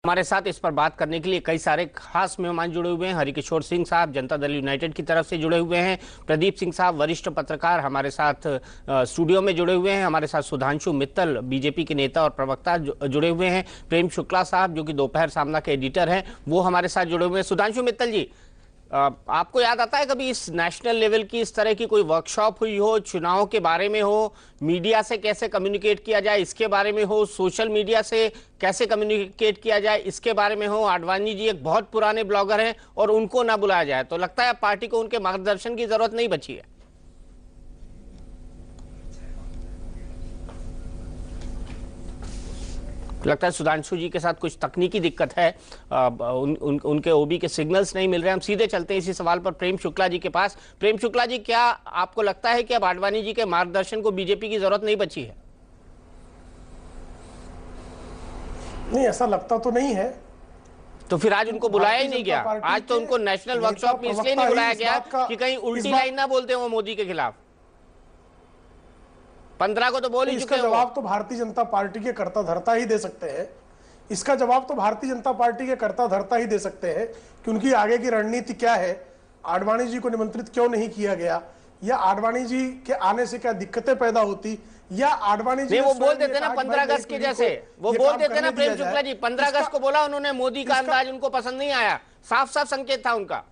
हमारे साथ इस पर बात करने के लिए कई सारे खास मेहमान जुड़े हुए हैं। हरिकिशोर सिंह साहब जनता दल यूनाइटेड की तरफ से जुड़े हुए हैं। प्रदीप सिंह साहब वरिष्ठ पत्रकार हमारे साथ स्टूडियो में जुड़े हुए हैं। हमारे साथ सुधांशु मित्तल बीजेपी के नेता और प्रवक्ता जुड़े हुए हैं। प्रेम शुक्ला साहब जो कि दोपहर सामना के एडिटर हैं, वो हमारे साथ जुड़े हुए हैं। सुधांशु मित्तल जी, आपको याद आता है कभी इस नेशनल लेवल की इस तरह की कोई वर्कशॉप हुई हो, चुनाव के बारे में हो, मीडिया से कैसे कम्युनिकेट किया जाए इसके बारे में हो, सोशल मीडिया से कैसे कम्युनिकेट किया जाए इसके बारे में हो? आडवाणी जी एक बहुत पुराने ब्लॉगर हैं और उनको ना बुलाया जाए तो लगता है पार्टी को उनके मार्गदर्शन की जरूरत नहीं बची है। लगता है सुधांशु जी के साथ कुछ तकनीकी दिक्कत है, उनके ओबी के सिग्नल्स नहीं मिल रहे। हम सीधे चलते हैं इसी सवाल पर प्रेम शुक्ला जी के पास। प्रेम शुक्ला जी, क्या आपको लगता है कि अब आडवाणी जी के मार्गदर्शन को बीजेपी की जरूरत नहीं बची है? नहीं, ऐसा लगता तो नहीं है। तो फिर आज उनको बुलाया ही नहीं गया। आज तो उनको नेशनल वर्कशॉप में इसलिए नहीं बुलाया गया कि कहीं उल्टी लाइन ना बोलते हो मोदी के खिलाफ। 15 को तो बोल ही चुके हैं। इसका जवाब तो भारतीय जनता पार्टी के कर्ता धर्ता ही दे सकते हैं। इसका जवाब तो भारतीय जनता पार्टी के कर्ता धर्ता ही दे सकते हैं कि उनकी आगे की रणनीति क्या है, आडवाणी जी को निमंत्रित क्यों नहीं किया गया, या आडवाणी जी के आने से क्या दिक्कतें पैदा होती, या आडवाणी जी वो बोल देते ना 15 अगस्त के जैसे, वो बोल देते ना प्रेम शुक्ला जी, 15 अगस्त को बोला उन्होंने, मोदी का अंदाज उनको पसंद नहीं आया, साफ साफ संकेत था उनका।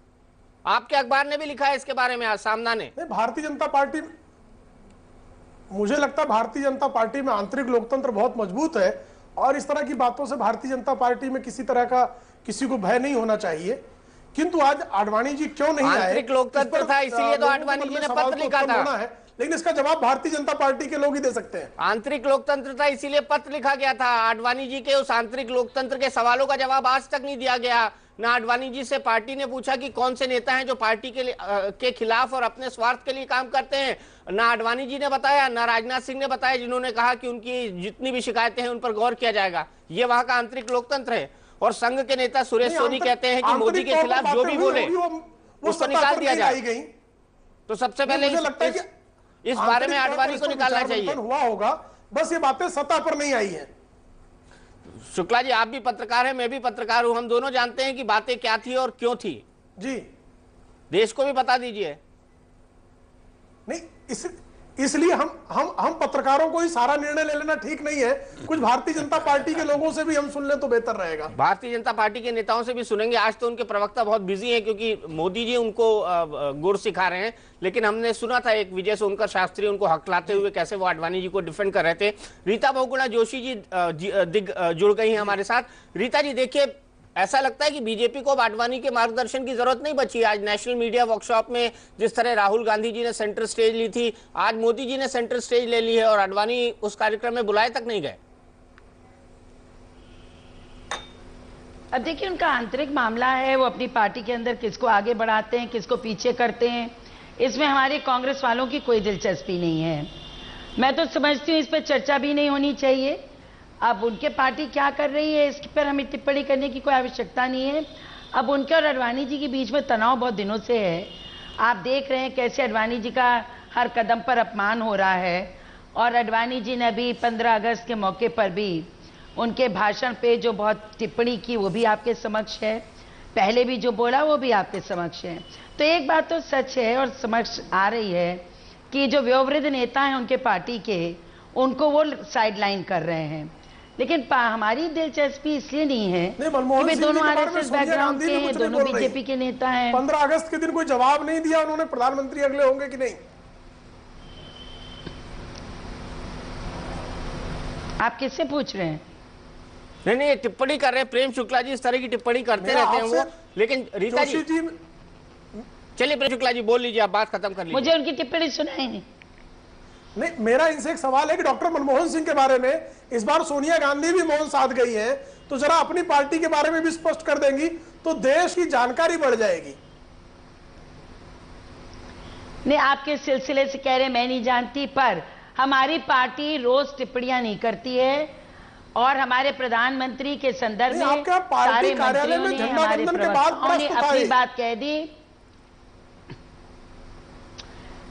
आपके अखबार ने भी लिखा है इसके बारे में आज सामना ने। भारतीय जनता पार्टी, मुझे लगता है भारतीय जनता पार्टी में आंतरिक लोकतंत्र बहुत मजबूत है और इस तरह की बातों से भारतीय जनता पार्टी में किसी तरह का किसी को भय नहीं होना चाहिए। किंतु आज आडवाणी जी क्यों नहीं आए? आंतरिक लोकतंत्र था, इसीलिए तो आडवाणी जी ने पत्र लिखा था। लेकिन इसका जवाब भारतीय जनता पार्टी के लोग ही दे सकते हैं। आंतरिक लोकतंत्र था इसीलिए पत्र लिखा गया था। आडवाणी जी के उस आंतरिक लोकतंत्र के सवालों का जवाब आज तक नहीं दिया गया। ना आडवाणी जी से पार्टी ने पूछा कि कौन से नेता हैं जो पार्टी के खिलाफ और अपने स्वार्थ के लिए काम करते हैं। ना आडवाणी जी ने बताया, ना राजनाथ सिंह ने बताया, जिन्होंने कहा कि उनकी जितनी भी शिकायतें हैं उन पर गौर किया जाएगा। ये वहां का आंतरिक लोकतंत्र है। और संघ के नेता सुरेश सोनी कहते हैं कि मोदी के खिलाफ जो भी बोले उसको निकाल दिया जाए। तो सबसे पहले इस बारे में आडवाणी को निकालना चाहिए। हुआ होगा, बस ये बातें सत्ता पर नहीं आई है। शुक्ला जी, आप भी पत्रकार हैं, मैं भी पत्रकार हूं, हम दोनों जानते हैं कि बातें क्या थी और क्यों थी। जी, देश को भी बता दीजिए। नहीं, इसलिए हम पत्रकारों को ही सारा निर्णय ले लेना ठीक नहीं है। कुछ भारतीय जनता पार्टी के लोगों से भी हम सुन लें तो बेहतर रहेगा। भारतीय जनता पार्टी के नेताओं से भी सुनेंगे। आज तो उनके प्रवक्ता बहुत बिजी हैं क्योंकि मोदी जी उनको गुड़ सिखा रहे हैं। लेकिन हमने सुना था एक विजय सोनकर शास्त्री उनको हकलाते हुए कैसे वो आडवाणी जी को डिफेंड कर रहे थे। रीता बहुगुणा जोशी जी जुड़ गई हैं हमारे साथ। रीता जी, देखिए, ऐसा लगता है कि बीजेपी को आडवाणी के मार्गदर्शन की जरूरत नहीं बची। आज नेशनल मीडिया वर्कशॉप में जिस तरह राहुल गांधी जी ने सेंटर स्टेज ली थी, आज मोदी जी ने सेंटर स्टेज ले ली है और आडवाणी उस कार्यक्रम में बुलाए तक नहीं गए। अब देखिए, उनका आंतरिक मामला है, वो अपनी पार्टी के अंदर किसको आगे बढ़ाते हैं, किसको पीछे करते हैं, इसमें हमारे कांग्रेस वालों की कोई दिलचस्पी नहीं है। मैं तो समझती हूँ इस पर चर्चा भी नहीं होनी चाहिए। अब उनके पार्टी क्या कर रही है इस पर हमें टिप्पणी करने की कोई आवश्यकता नहीं है। अब उनके और आडवाणी जी के बीच में तनाव बहुत दिनों से है। आप देख रहे हैं कैसे आडवाणी जी का हर कदम पर अपमान हो रहा है। और आडवाणी जी ने अभी 15 अगस्त के मौके पर भी उनके भाषण पे जो बहुत टिप्पणी की वो भी आपके समक्ष है, पहले भी जो बोला वो भी आपके समक्ष है। तो एक बात तो सच है और समक्ष आ रही है कि जो वयोवृद्ध नेता हैं उनके पार्टी के, उनको वो साइडलाइन कर रहे हैं। लेकिन हमारी दिलचस्पी इसलिए नहीं है कि दोनों आरएसएस बैकग्राउंड के हैं, दोनों बीजेपी के नेता हैं। 15 अगस्त के दिन कोई जवाब नहीं दिया उन्होंने, प्रधानमंत्री अगले होंगे कि नहीं। आप किससे पूछ रहे हैं? नहीं, टिप्पणी कर रहे हैं प्रेम शुक्ला जी, इस तरह की टिप्पणी करते रहते हैं वो। लेकिन रीता जी, चलिए प्रेम शुक्ला जी बोल लीजिए, आप बात खत्म कर लीजिए। मुझे उनकी टिप्पणी सुनाई नहीं। नहीं, मेरा इनसे एक सवाल है कि डॉक्टर मनमोहन सिंह के बारे में इस बार सोनिया गांधी भी मौन साध गई हैं, तो जरा अपनी पार्टी के बारे में भी स्पष्ट कर देंगी तो देश की जानकारी बढ़ जाएगी। नहीं, आपके सिलसिले से कह रहे मैं नहीं जानती, पर हमारी पार्टी रोज टिप्पणियां नहीं करती है और हमारे प्रधानमंत्री के संदर्भ में सारे मंत्रियों ने, हमारे प्रवक्ताओं ने अपनी बात कह दी।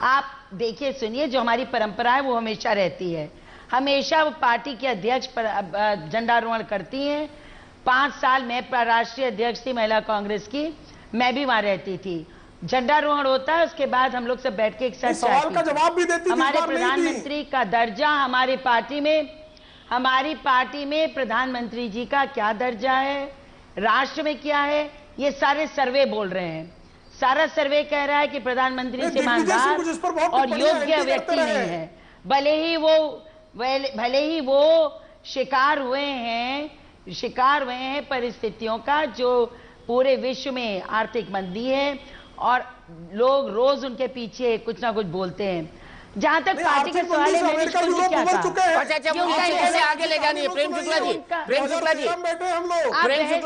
आप देखिए, सुनिए, जो हमारी परंपरा है वो हमेशा रहती है। हमेशा वो पार्टी के अध्यक्ष पर झंडारोहण करती हैं 5 साल मैं राष्ट्रीय अध्यक्ष थी महिला कांग्रेस की, मैं भी वहां रहती थी। झंडारोहण होता है, उसके बाद हम लोग सब बैठ के एक साथ सवाल का जवाब भी देती थी, हमारे प्रधानमंत्री का दर्जा हमारी पार्टी में प्रधानमंत्री जी का क्या दर्जा है, राष्ट्र में क्या है, ये सारे सर्वे बोल रहे हैं। सारा सर्वे कह रहा है कि प्रधानमंत्री से ईमानदार और योग्य व्यक्ति नहीं है। भले ही वो शिकार हुए हैं परिस्थितियों का, जो पूरे विश्व में आर्थिक मंदी है और लोग रोज उनके पीछे कुछ ना कुछ बोलते हैं। जहां तक पार्टी के सवाल है, मैंने क्या कहा, कैसे आगे ले जानी है? प्रेम शुक्ला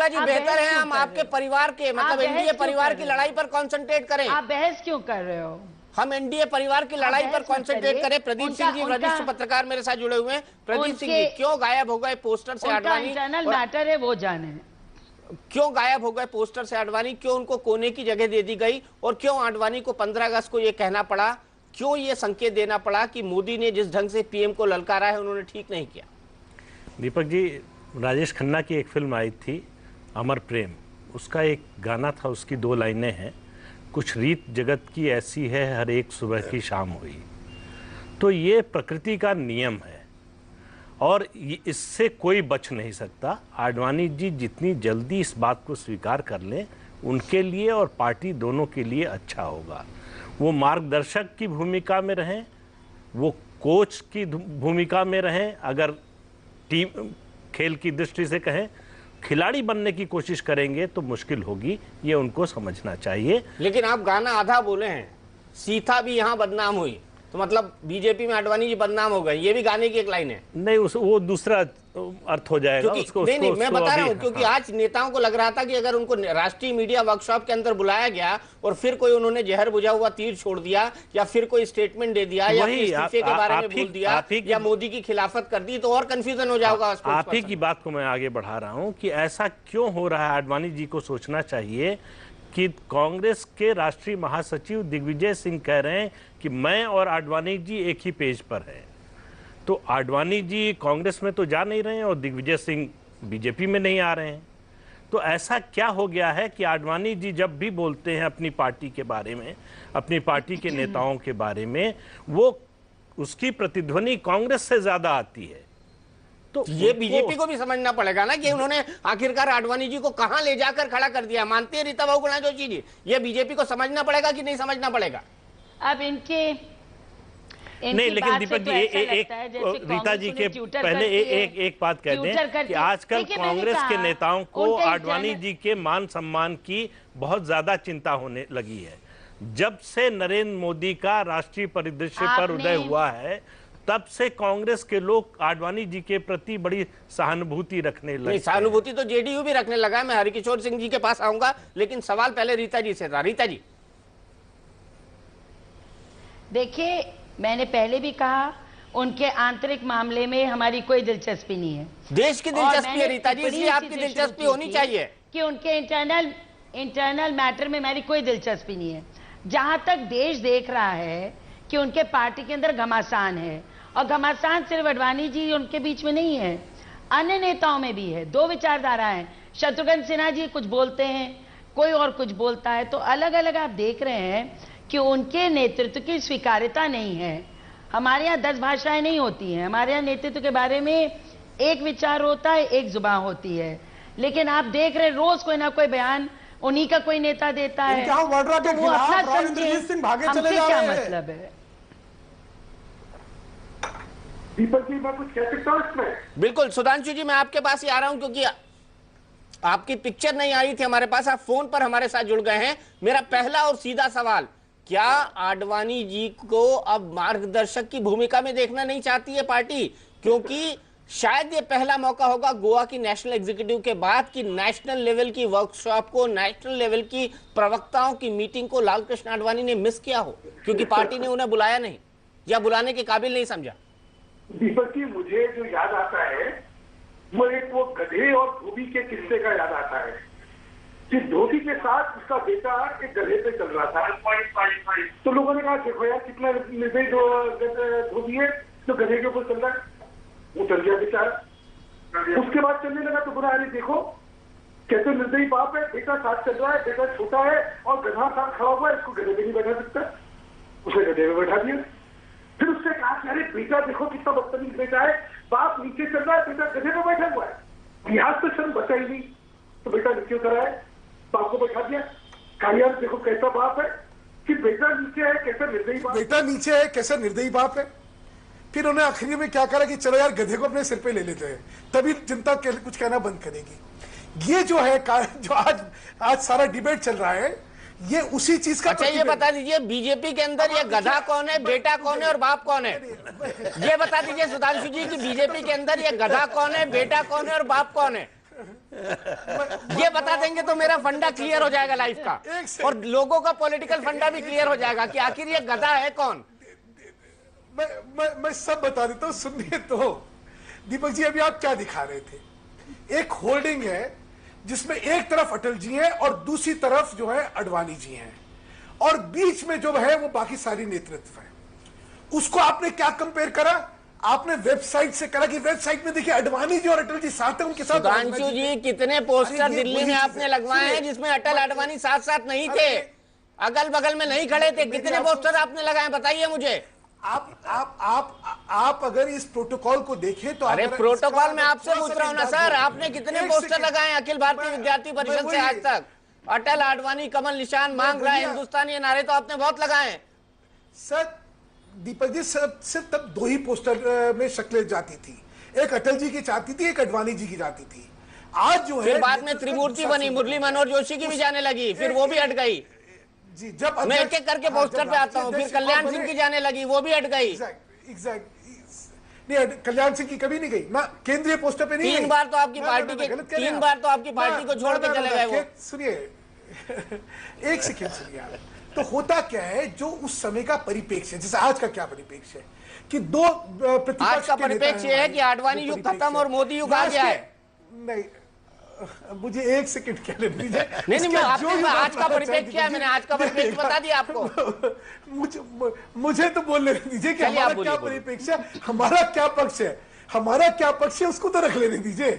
जी बेहतर है हम आपके परिवार के, मतलब एनडीए परिवार की लड़ाई पर कंसंट्रेट करें। आप बहस क्यों कर रहे हो? हम एनडीए परिवार की लड़ाई पर कंसंट्रेट करें। प्रदीप सिंह जी वरिष्ठ पत्रकार मेरे साथ जुड़े हुए हैं। प्रदीप सिंह जी, क्यों गायब हो गए पोस्टर से आडवाणी? इंटरनल मैटर है, वो जाने। क्यों गायब हो गए पोस्टर से आडवाणी? क्यों उनको कोने की जगह दे दी गई? और क्यों आडवाणी को 15 अगस्त को यह कहना पड़ा, क्यों ये संकेत देना पड़ा कि मोदी ने जिस ढंग से पीएम को ललकारा है उन्होंने ठीक नहीं किया? दीपक जी, राजेश खन्ना की एक फिल्म आई थी अमर प्रेम, उसका एक गाना था, उसकी 2 लाइनें हैं, कुछ रीत जगत की ऐसी है हर एक सुबह की शाम हुई। तो ये प्रकृति का नियम है और इससे कोई बच नहीं सकता। आडवाणी जी जितनी जल्दी इस बात को स्वीकार कर लें, उनके लिए और पार्टी दोनों के लिए अच्छा होगा। वो मार्गदर्शक की भूमिका में रहें, वो कोच की भूमिका में रहें, अगर टीम खेल की दृष्टि से कहें, खिलाड़ी बनने की कोशिश करेंगे तो मुश्किल होगी, ये उनको समझना चाहिए। लेकिन आप गाना आधा बोले हैं, सीता भी यहाँ बदनाम हुई, तो मतलब बीजेपी में आडवाणी जी बदनाम हो गए, ये भी गाने की एक लाइन है। नहीं, वो दूसरा अर्थ हो जाएगा उसको। नहीं, मैं बता रहा हूँ क्योंकि आज नेताओं को लग रहा था कि अगर उनको राष्ट्रीय मीडिया वर्कशॉप के अंदर बुलाया गया और फिर कोई उन्होंने जहर बुझा हुआ तीर छोड़ दिया या फिर कोई स्टेटमेंट दे दिया या इस्तीफे के बारे में बोल दिया या मोदी की खिलाफत कर दी, तो और कंफ्यूजन हो जाएगा। आप ही की बात को मैं आगे बढ़ा रहा हूँ कि ऐसा क्यों हो रहा है। आडवाणी जी को सोचना चाहिए कि कांग्रेस के राष्ट्रीय महासचिव दिग्विजय सिंह कह रहे हैं कि मैं और आडवाणी जी एक ही पेज पर हैं, तो आडवाणी जी कांग्रेस में तो जा नहीं रहे हैं और दिग्विजय सिंह बीजेपी में नहीं आ रहे हैं। तो ऐसा क्या हो गया है कि आडवाणी जी जब भी बोलते हैं अपनी पार्टी के बारे में, अपनी पार्टी के नेताओं के बारे में, वो उसकी प्रतिध्वनि कांग्रेस से ज्यादा आती है। तो ये बीजेपी को भी समझना पड़ेगा ना कि उन्होंने आखिरकार आडवाणी जी को कहां ले जाकर खड़ा कर दिया। मानते हैं रीता बहुगुणा जोशी जी, ये बीजेपी को समझना पड़ेगा कि नहीं समझना पड़ेगा? अब इनके नहीं, लेकिन दीपक जी रीता जी के पहले एक बात कहते हैं कि आजकल कांग्रेस के नेताओं को आडवाणी जी के मान सम्मान की बहुत ज्यादा चिंता होने लगी है। जब से नरेंद्र मोदी का राष्ट्रीय परिदृश्य पर उदय हुआ है, तब से कांग्रेस के लोग आडवाणी जी के प्रति बड़ी सहानुभूति रखने लगे। सहानुभूति तो जेडीयू भी रखने लगा। मैं हरिकिशोर सिंह जी के पास आऊंगा, लेकिन सवाल पहले रीता जी से था। रीता जी, देखिए, मैंने पहले भी कहा, उनके आंतरिक मामले में हमारी कोई दिलचस्पी नहीं है। देश की दिलचस्पी है रीता जी, इसलिए आपकी दिलचस्पी होनी चाहिए कि उनके इंटरनल मैटर में मेरी कोई दिलचस्पी नहीं है। जहां तक देश देख रहा है कि उनके पार्टी के अंदर घमासान है, और घमासान सिर्फ आडवाणी जी उनके बीच में नहीं है, अन्य नेताओं में भी है। 2 विचारधाराएं, शत्रुघ्न सिन्हा जी कुछ बोलते हैं, कोई और कुछ बोलता है, तो अलग अलग आप देख रहे हैं कि उनके नेतृत्व की स्वीकार्यता नहीं है। हमारे यहाँ 10 भाषाएं नहीं होती हैं, हमारे यहाँ नेतृत्व के बारे में एक विचार होता है, एक जुबान होती है। लेकिन आप देख रहे रोज कोई ना कोई बयान उन्हीं का कोई नेता देता है, तो वो अपना हमसे क्या मतलब है? दीपक जी, मैं कुछ कह सकता हूं इसमें? बिल्कुल सुधांशु जी, मैं आपके पास ही आ रहा हूं क्योंकि आपकी पिक्चर नहीं आ रही थी हमारे पास, आप फोन पर हमारे साथ जुड़ गए हैं। मेरा पहला और सीधा सवाल, क्या आडवाणी जी को अब मार्गदर्शक की भूमिका में देखना नहीं चाहती है पार्टी? क्योंकि शायद ये पहला मौका होगा गोवा की नेशनल एग्जीक्यूटिव के बाद कि नेशनल लेवल की वर्कशॉप को, नेशनल लेवल की प्रवक्ताओं की मीटिंग को लाल कृष्ण आडवाणी ने मिस किया हो, क्योंकि पार्टी ने उन्हें बुलाया नहीं या बुलाने के काबिल नहीं समझा। दीपक जी, मुझे जो याद आता है वो गधे और धोबी के किस्से का याद आता है कि धोबी के साथ उसका बेटा एक गधे पे चल रहा था, तो लोगों ने कहा देखो यार कितना निर्दयी धोबी है तो गधे के ऊपर चल रहा है। वो चल गया बेचारा, उसके बाद चलने लगा तो बुरा, अरे देखो तो निर्दयी बाप है, बेटा साथ चल रहा है, बेटा छोटा है और गधा साथ खड़ा हुआ है, इसको गधे पे नहीं बैठा सकता, उसे गधे में बैठा दिया। फिर उससे कहा कि अरे बेटा देखो कितना बदतमीज बेटा है, बाप नीचे चल रहा है, बेटा गधे पे बैठा हुआ है। लिहाज तो शर्म बचा ही नहीं, तो बेटा नीचे उतरा है, बाप को बैठा दिया। कहा यार देखो कैसा बाप है कि बेटा नीचे है, कैसा निर्दयी बाप, बेटा नीचे है, कैसा निर्दयी बाप है। फिर उन्हें आखिरी में क्या करा कि चलो यार गधे को अपने सिर पे ले लेते हैं, तभी जनता कुछ कहना बंद करेगी। ये जो है जो आज सारा डिबेट चल रहा है, ये उसी चीज का। अच्छा ये बता दीजिए बीजेपी के अंदर ये गधा कौन है, बेटा कौन है और बाप कौन है? ये बता दीजिए सुधांशु जी कि बीजेपी के अंदर ये गधा कौन है, बेटा कौन है और बाप कौन है? ये बता देंगे तो मेरा फंडा क्लियर हो जाएगा लाइफ का, और लोगों का पॉलिटिकल फंडा भी क्लियर हो जाएगा कि आखिर ये गधा है कौन। मैं सब बता देता हूँ, सुनिए तो। दीपक जी अभी आप क्या दिखा रहे थे, एक होल्डिंग है जिसमें एक तरफ अटल जी हैं और दूसरी तरफ जो है अडवाणी जी हैं, और बीच में जो है वो बाकी सारी नेतृत्व है। उसको आपने क्या कंपेयर करा? आपने वेबसाइट से करा कि वेबसाइट में देखिए अडवाणी जी और अटल जी साथ हैं, उनके साथ। सुधांशु जी कितने पोस्टर दिल्ली में आपने लगवाए हैं जिसमें अटल आडवाणी साथ साथ नहीं थे, अगल बगल में नहीं खड़े थे? कितने पोस्टर आपने लगाए बताइए मुझे। आप अगर इस प्रोटोकॉल को देखें तो अरे प्रोटोकॉल में आपसे पूछ रहा हूं ना सर, आपने कितने पोस्टर लगाए अखिल भारतीय विद्यार्थी परिषद से आज तक? अटल आडवाणी कमल निशान मांग रहा है हिंदुस्तानी, ये नारे तो आपने बहुत लगाए हैं सर। दीपक जी सिर्फ तब दो ही पोस्टर में शक्लें जाती थी, एक अटल जी की जाती थी, एक अडवाणी जी की जाती थी। आज जो है फिर बाद में त्रिमूर्ति बनी, मुरली मनोहर जोशी की भी जाने लगी, फिर वो भी हट गई जी। जब मैं एक एक करके पोस्टर पे आता हूँ, फिर कल्याण सिंह की जाने लगी, वो भी हट गई। नहीं, कल्याण सिंह की कभी नहीं गई ना, केंद्रीय पोस्टर पे नहीं। तीन बार तो आपकी पार्टी को छोड़ के चले गए वो। सुनिए एक सेकेंड सुनिए आप। तो होता क्या है, जो उस समय का परिप्रेक्ष्य, जैसे आज का क्या परिप्रेक्ष्य है कि दो प्रतिपक्ष आज का परिप्रेक्ष्य है कि आडवाणी युग खत्म और मोदी युग आ गया है। नहीं, मुझे एक सेकंड क्या लेने दीजिए। नहीं आज का परिप्रेक्ष्य क्या है, मैंने आज का परिप्रेक्ष्य बता दिया आपको। मुझे तो बोलने दीजिए कि हमारा क्या परिप्रेक्ष्य, हमारा क्या पक्ष है, हमारा क्या पक्ष है, उसको तो रख लेने दीजिए।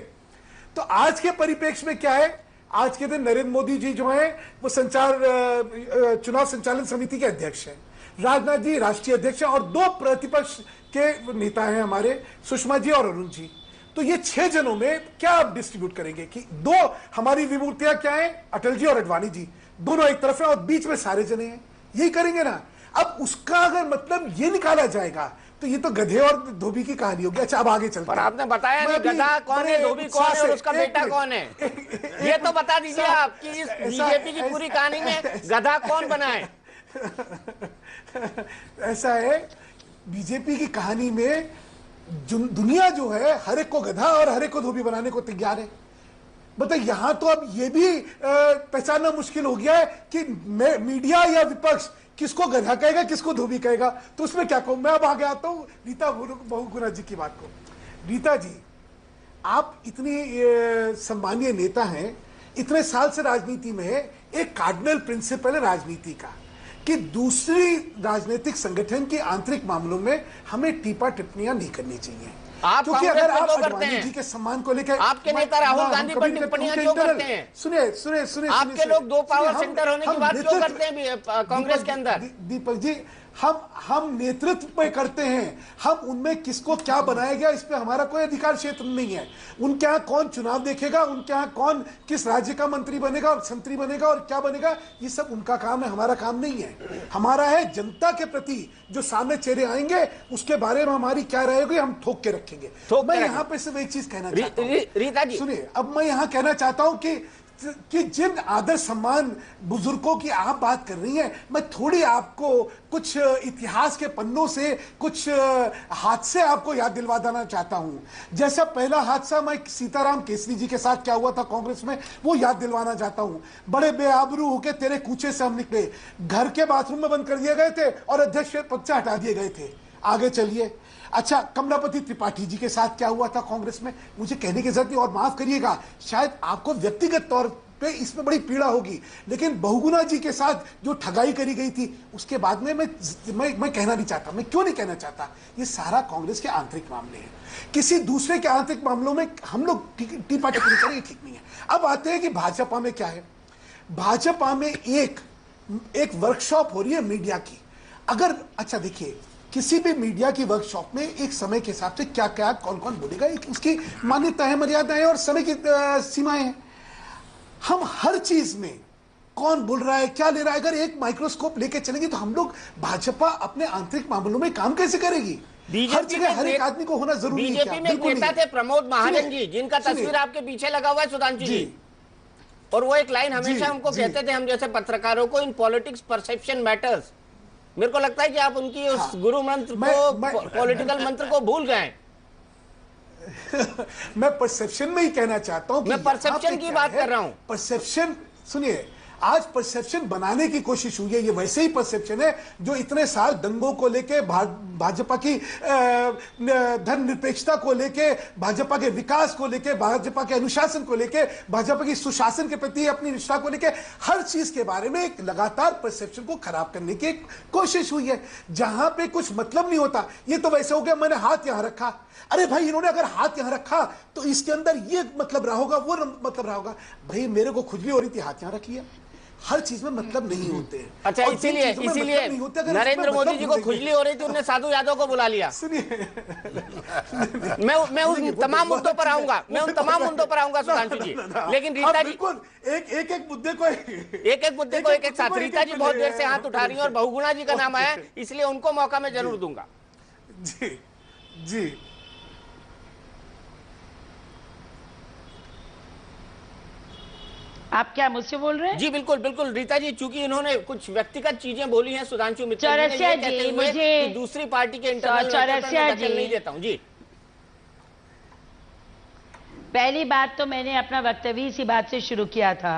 तो आज के परिप्रेक्ष्य में क्या है, आज के दिन नरेंद्र मोदी जी जो है वो चुनाव संचालन समिति के अध्यक्ष हैं, राजनाथ जी राष्ट्रीय अध्यक्ष हैं, और दो प्रतिपक्ष के नेता हैं हमारे, सुषमा जी और अरुण जी। तो ये 6 जनों में क्या आप डिस्ट्रीब्यूट करेंगे कि दो हमारी विभूतियां क्या है, अटल जी और अडवाणी जी दोनों एक तरफ है और बीच में सारे जने हैं, यही करेंगे ना। अब उसका अगर मतलब ये निकाला जाएगा तो ये तो गधे और धोबी की कहानी होगी। अच्छा अब आगे चलते हैं। पर आपने बताया नहीं गधा कौन है, धोबी कौन है और उसका बेटा कौन है, ये तो बता दीजिए आप कि इस बीजेपी की पूरी कहानी में गधा कौन बना है। ऐसा है, बीजेपी की कहानी में दुनिया जो है हर एक को गधा और हर एक को धोबी बनाने को तैयार है। बताइए, यहां तो अब ये भी पहचानना मुश्किल हो गया है कि मीडिया या विपक्ष किसको गधा कहेगा, किसको धोबी कहेगा। तो उसमें क्या कहूं मैं, अब आगे आता हूं रीता बहुगुणा जी की बात को। रीता जी, आप इतनी सम्मानीय नेता हैं, इतने साल से राजनीति में, एक कार्डिनल प्रिंसिपल है राजनीति का कि दूसरी राजनीतिक संगठन के आंतरिक मामलों में हमें टीपा टिप्पणियां नहीं करनी चाहिए। आप क्योंकि अगर आप करते हैं, जी के सम्मान को लेकर आपके नेता राहुल गांधी पर टिप्पणियां क्यों करते हैं? सुनिए आपके लोग 2 पावर सेंटर होने की बात क्यों करते हैं कांग्रेस के अंदर? दीपक जी, हम नेतृत्व पे करते हैं, हम उनमें किसको क्या बनाया गया इस पे हमारा कोई अधिकार क्षेत्र नहीं है। उनके यहाँ कौन चुनाव देखेगा, उनके यहाँ कौन किस राज्य का मंत्री बनेगा और संतरी बनेगा और क्या बनेगा, ये सब उनका काम है, हमारा काम नहीं है। हमारा है जनता के प्रति जो सामने चेहरे आएंगे उसके बारे में हमारी क्या रहेगी, हम ठोक के रखेंगे। मैं यहाँ पे सिर्फ एक चीज कहना चाहता हूँ, रीता जी सुनिए, अब मैं यहाँ कहना चाहता हूँ कि जिन आदर सम्मान बुजुर्गों की आप बात कर रही हैं, मैं थोड़ी आपको कुछ इतिहास के पन्नों से कुछ हादसे आपको याद दिलवा देना चाहता हूं। जैसा पहला हादसा मैं सीताराम केसरी जी के साथ क्या हुआ था कांग्रेस में, वो याद दिलवाना चाहता हूं। बड़े बेआबरू होकर तेरे कूचे से हम निकले, घर के बाथरूम में बंद कर दिए गए थे और अध्यक्ष पद से हटा दिए गए थे। आगे चलिए। अच्छा, कमलापति त्रिपाठी जी के साथ क्या हुआ था कांग्रेस में, मुझे कहने की जरूरत नहीं, और माफ करिएगा शायद आपको व्यक्तिगत तौर पे इसमें बड़ी पीड़ा होगी। लेकिन बहुगुणा जी के साथ जो ठगाई करी गई थी उसके बाद में मैं कहना नहीं चाहता, मैं क्यों नहीं कहना चाहता, ये सारा कांग्रेस के आंतरिक मामले हैं। किसी दूसरे के आंतरिक मामलों में हम लोग टीपा टिप्पणी करें, ये ठीक नहीं है। अब आते हैं कि भाजपा में क्या है। भाजपा में एक वर्कशॉप हो रही है मीडिया की। अगर अच्छा देखिए, किसी भी मीडिया की वर्कशॉप में एक समय के हिसाब से क्या क्या कौन कौन बोलेगा, उसकी मान्यता है, मर्यादाएं और समय की सीमाएं हैं। हम हर चीज में कौन बोल रहा है, क्या ले रहा है, अगर एक माइक्रोस्कोप लेके चलेंगे तो हम लोग भाजपा अपने आंतरिक मामलों में काम कैसे करेगी? हर जगह हर एक आदमी को होना जरूरी है। बीजेपी में नेता थे प्रमोद महाजन जी, जिनका तस्वीर आपके पीछे लगा हुआ है सुधांशु जी, और वो एक लाइन हमेशा हमको कहते थे, हम जैसे पत्रकारों को, इन पॉलिटिक्स परसेप्शन मैटर्स। मेरे को लगता है कि आप उनकी उस गुरु मंत्र को, पॉलिटिकल मंत्र को भूल गए। मैं परसेप्शन में ही कहना चाहता हूं, मैं परसेप्शन की बात कर रहा हूं। परसेप्शन सुनिए, आज परसेप्शन बनाने की कोशिश हुई है। ये वैसे ही परसेप्शन है जो इतने साल दंगों को लेके, भाजपा की धर्म निरपेक्षता को लेके, भाजपा के विकास को लेके, भाजपा के अनुशासन को लेके, भाजपा की सुशासन के प्रति अपनी निष्ठा को लेके, हर चीज के बारे में एक लगातार परसेप्शन को खराब करने की कोशिश हुई है, जहां पे कुछ मतलब नहीं होता। ये तो वैसे हो गया, मैंने हाथ यहां रखा, अरे भाई इन्होंने अगर हाथ यहां रखा तो इसके अंदर ये मतलब रहा होगा, वो मतलब रहा होगा। भाई मेरे को खुजली हो रही थी, हाथ यहां रख लिया। हर चीज में मतलब नहीं होते हैं। अच्छा, इसीलिए नरेंद्र मोदी जी को खुजली हो रही थी, उन्होंने साधु यादव को बुला लिया। सुनिए, मैं उन तमाम मुद्दों पर आऊंगा, मैं उन तमाम मुद्दों पर आऊंगा सुधांशु जी, लेकिन रीता जी एक मुद्दे को एक साथ, रीता जी बहुत देर से हाथ उठा रही है और बहुगुणा जी का नाम आया, इसलिए उनको मौका मैं जरूर दूंगा। जी जी, आप क्या मुझसे बोल रहे हैं? जी बिल्कुल बिल्कुल रीता जी, चूंकि इन्होंने कुछ व्यक्तिगत चीजें बोली हैं सुधांशु मित्तल जी ने, चौरसिया जी, मुझे दूसरी पार्टी के इंटरनल नहीं देता हूं जी। पहली बात तो मैंने अपना वक्तव्य इसी बात से शुरू किया था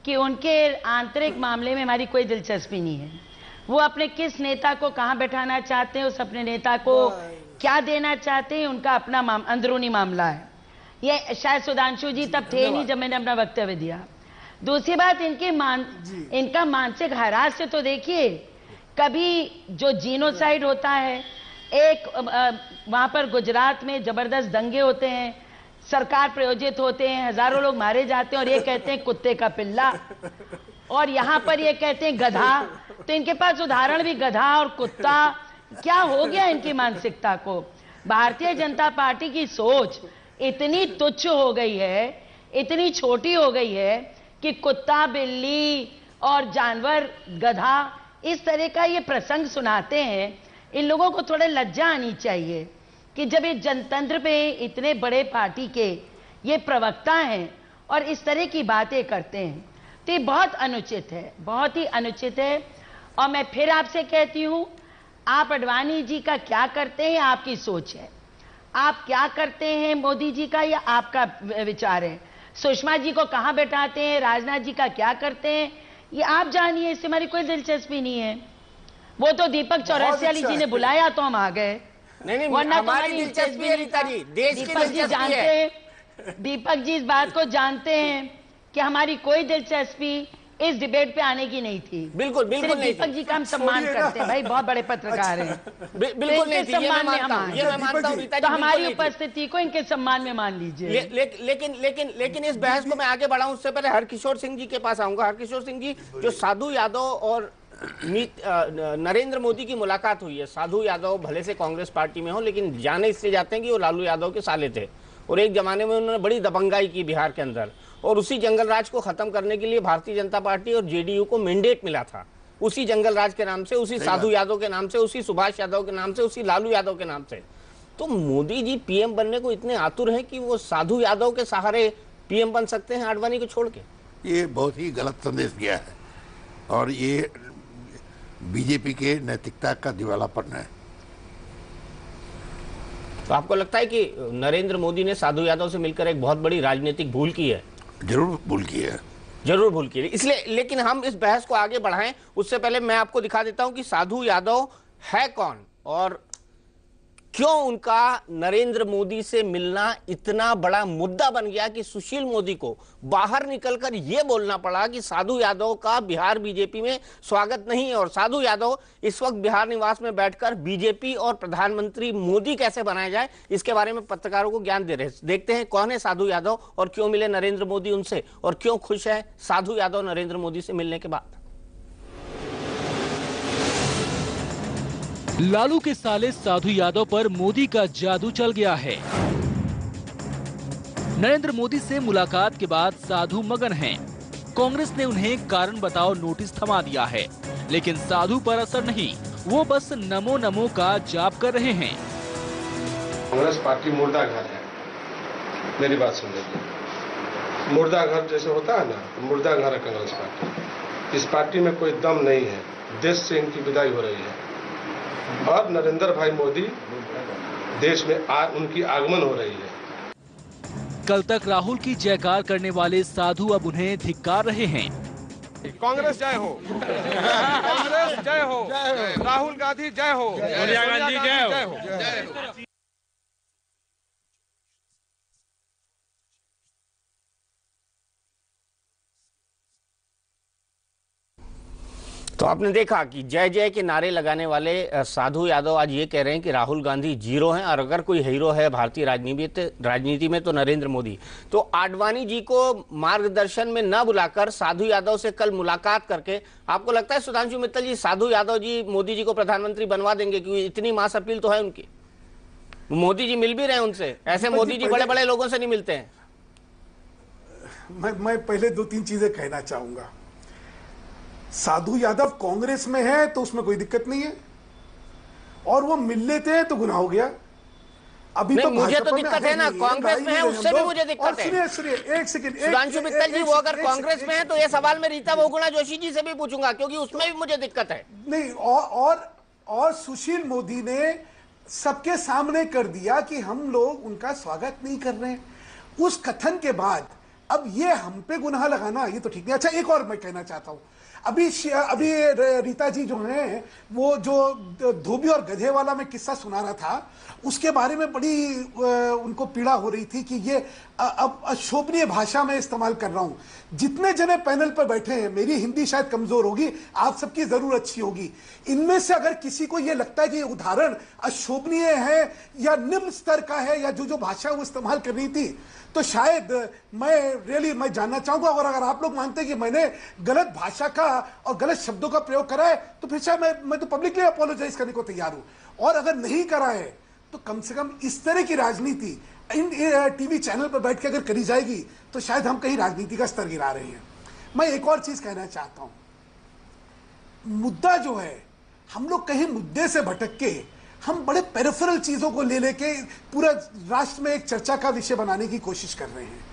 कि उनके आंतरिक मामले में हमारी कोई दिलचस्पी नहीं है। वो अपने किस नेता को कहां बैठाना चाहते हैं, उस अपने नेता को क्या देना चाहते हैं, उनका अपना अंदरूनी मामला है। ये शायद सुधांशु जी तब थे नहीं जब मैंने अपना वक्तव्य दिया। दूसरी बात, इनका मानसिक हरास से तो देखिए, कभी जो जीनोसाइड होता है, एक वहां पर गुजरात में जबरदस्त दंगे होते हैं, सरकार प्रायोजित होते हैं, हजारों लोग मारे जाते हैं और ये कहते हैं कुत्ते का पिल्ला, और यहाँ पर ये कहते हैं गधा। तो इनके पास उदाहरण भी गधा और कुत्ता। क्या हो गया इनकी मानसिकता को? भारतीय जनता पार्टी की सोच इतनी तुच्छ हो गई है, इतनी छोटी हो गई है कि कुत्ता, बिल्ली और जानवर, गधा, इस तरह का ये प्रसंग सुनाते हैं। इन लोगों को थोड़ा लज्जा आनी चाहिए कि जब ये जनतंत्र पे इतने बड़े पार्टी के ये प्रवक्ता हैं और इस तरह की बातें करते हैं, तो ये बहुत अनुचित है, बहुत ही अनुचित है। और मैं फिर आपसे कहती हूं, आप आडवाणी जी का क्या करते हैं आपकी सोच है, आप क्या करते हैं मोदी जी का या आपका विचार है। सुषमा जी को कहां बैठाते हैं, राजनाथ जी का क्या करते हैं, ये आप जानिए, इससे हमारी कोई दिलचस्पी नहीं है। वो तो दीपक चौरसिया जी ने बुलाया तो हम आ गए, नहीं, वरना हमारी दिलचस्पी है रीता जी, देश की दीपक जी जानते हैं, दीपक जी इस बात को जानते हैं कि हमारी कोई दिलचस्पी इस डिबेट पे आने की नहीं थी। बिल्कुल बिल्कुल नहीं। दीपक जी का हम सम्मान करते हैं, भाई बहुत बड़े पत्रकार हैं। बिल्कुल नहीं, सम्मान में हम आए, ये मैं मानता हूं रीता जी, तो हमारी उपस्थिति को इनके सम्मान में मान लीजिए। लेकिन इस बहस को मैं आगे बढ़ाऊं उससे पहले हरकिशोर सिंह जी के पास आऊंगा। हरकिशोर सिंह जी, जो साधु यादव और नरेंद्र मोदी की मुलाकात हुई है, साधु यादव भले से कांग्रेस पार्टी में हो, लेकिन जाने इससे जाते हैं कि वो लालू यादव के साले थे और एक जमाने में उन्होंने बड़ी दबंगाई की बिहार के अंदर, और उसी जंगल राज को खत्म करने के लिए भारतीय जनता पार्टी और जेडीयू को मैंडेट मिला था, उसी जंगल राज के नाम से, उसी साधु यादव के नाम से, उसी सुभाष यादव के नाम से, उसी लालू यादव के नाम से। तो मोदी जी पीएम बनने को इतने आतुर हैं कि वो साधु यादव के सहारे पीएम बन सकते हैं आडवाणी को छोड़ के। ये बहुत ही गलत संदेश दिया है और ये बीजेपी के नैतिकता का दिवालापन है। तो आपको लगता है कि नरेंद्र मोदी ने साधु यादव से मिलकर एक बहुत बड़ी राजनीतिक भूल की है? जरूर भूल की है, जरूर भूल की है। इसलिए, लेकिन हम इस बहस को आगे बढ़ाएं उससे पहले मैं आपको दिखा देता हूं कि साधु यादव है कौन और क्यों उनका नरेंद्र मोदी से मिलना इतना बड़ा मुद्दा बन गया कि सुशील मोदी को बाहर निकलकर यह बोलना पड़ा कि साधु यादव का बिहार बीजेपी में स्वागत नहीं है। और साधु यादव इस वक्त बिहार निवास में बैठकर बीजेपी और प्रधानमंत्री मोदी कैसे बनाया जाए इसके बारे में पत्रकारों को ज्ञान दे रहे हैं। देखते हैं कौन है साधु यादव और क्यों मिले नरेंद्र मोदी उनसे, और क्यों खुश है साधु यादव नरेंद्र मोदी से मिलने के बाद। लालू के साले साधु यादव पर मोदी का जादू चल गया है। नरेंद्र मोदी से मुलाकात के बाद साधु मगन हैं। कांग्रेस ने उन्हें कारण बताओ नोटिस थमा दिया है, लेकिन साधु पर असर नहीं, वो बस नमो नमो का जाप कर रहे हैं। कांग्रेस पार्टी मुर्दा घर है, मेरी बात सुन लीजिए। मुर्दा घर जैसे होता है ना, मुर्दा घर है कांग्रेस पार्टी। इस पार्टी में कोई दम नहीं है। देश से इनकी विदाई हो रही है और नरेंद्र भाई मोदी देश में उनकी आगमन हो रही है। कल तक राहुल की जयकार करने वाले साधु अब उन्हें धिक्कार रहे हैं। कांग्रेस जय हो, कांग्रेस जय हो, राहुल गांधी जय हो, सोनिया गांधी जय हो। तो आपने देखा कि जय जय के नारे लगाने वाले साधु यादव आज ये कह रहे हैं कि राहुल गांधी जीरो हैं और अगर कोई हीरो है भारतीय राजनीति में तो नरेंद्र मोदी। तो आडवाणी जी को मार्गदर्शन में न बुलाकर साधु यादव से कल मुलाकात करके आपको लगता है सुधांशु मित्तल जी साधु यादव जी मोदी जी को प्रधानमंत्री बनवा देंगे? क्योंकि इतनी मास अपील तो है उनकी, मोदी जी मिल भी रहे हैं उनसे। ऐसे मोदी जी बड़े बड़े लोगों से नहीं मिलते हैं। मैं पहले 2-3 चीजें कहना चाहूंगा। साधु यादव कांग्रेस में है तो उसमें कोई दिक्कत नहीं है, और वो मिल लेते हैं तो गुनाह हो गया। अभी तो मुझे तो दिक्कत है ना, कांग्रेस में है उससे भी मुझे दिक्कत है। सुनिए एक सेकंड, सुधांशु मित्तल जी, वो अगर कांग्रेस में है तो ये सवाल मैं रीता बहुगुणा जोशी जी से भी पूछूंगा, क्योंकि उसमें भी मुझे दिक्कत है। नहीं, और सुशील मोदी ने सबके सामने कर दिया कि हम लोग उनका स्वागत नहीं कर रहे हैं। उस कथन के बाद अब ये हम पे गुनाह लगाना ये तो ठीक नहीं। अच्छा, एक और मैं कहना चाहता हूं। अभी रीता जी जो हैं, वो जो धोबी और गधे वाला मैं किस्सा सुना रहा था, उसके बारे में बड़ी उनको पीड़ा हो रही थी कि ये अब अशोभनीय भाषा में इस्तेमाल कर रहा हूं। जितने जने पैनल पर बैठे हैं, मेरी हिंदी शायद कमजोर होगी, आप सबकी जरूर अच्छी होगी। इनमें से अगर किसी को ये लगता है कि ये उदाहरण अशोभनीय है या निम्न स्तर का है या जो भाषा वो इस्तेमाल कर रही थी, तो शायद मैं जानना चाहूंगा। और अगर आप लोग मानते हैं कि मैंने गलत भाषा का और गलत शब्दों का प्रयोग करा है तो फिर शायद मैं तो पब्लिकली अपोलोजाइज करने को तैयार हूं। और अगर नहीं करा है तो कम से कम इस तरह की राजनीति इन टीवी चैनल पर बैठ के अगर करी जाएगी तो शायद हम कहीं राजनीति का स्तर गिरा रहे हैं। मैं एक और चीज कहना चाहता हूं। मुद्दा जो है, हम लोग कहीं मुद्दे से भटक के हम बड़े पेरिफेरल चीजों को ले लेके पूरा राष्ट्र में एक चर्चा का विषय बनाने की कोशिश कर रहे हैं।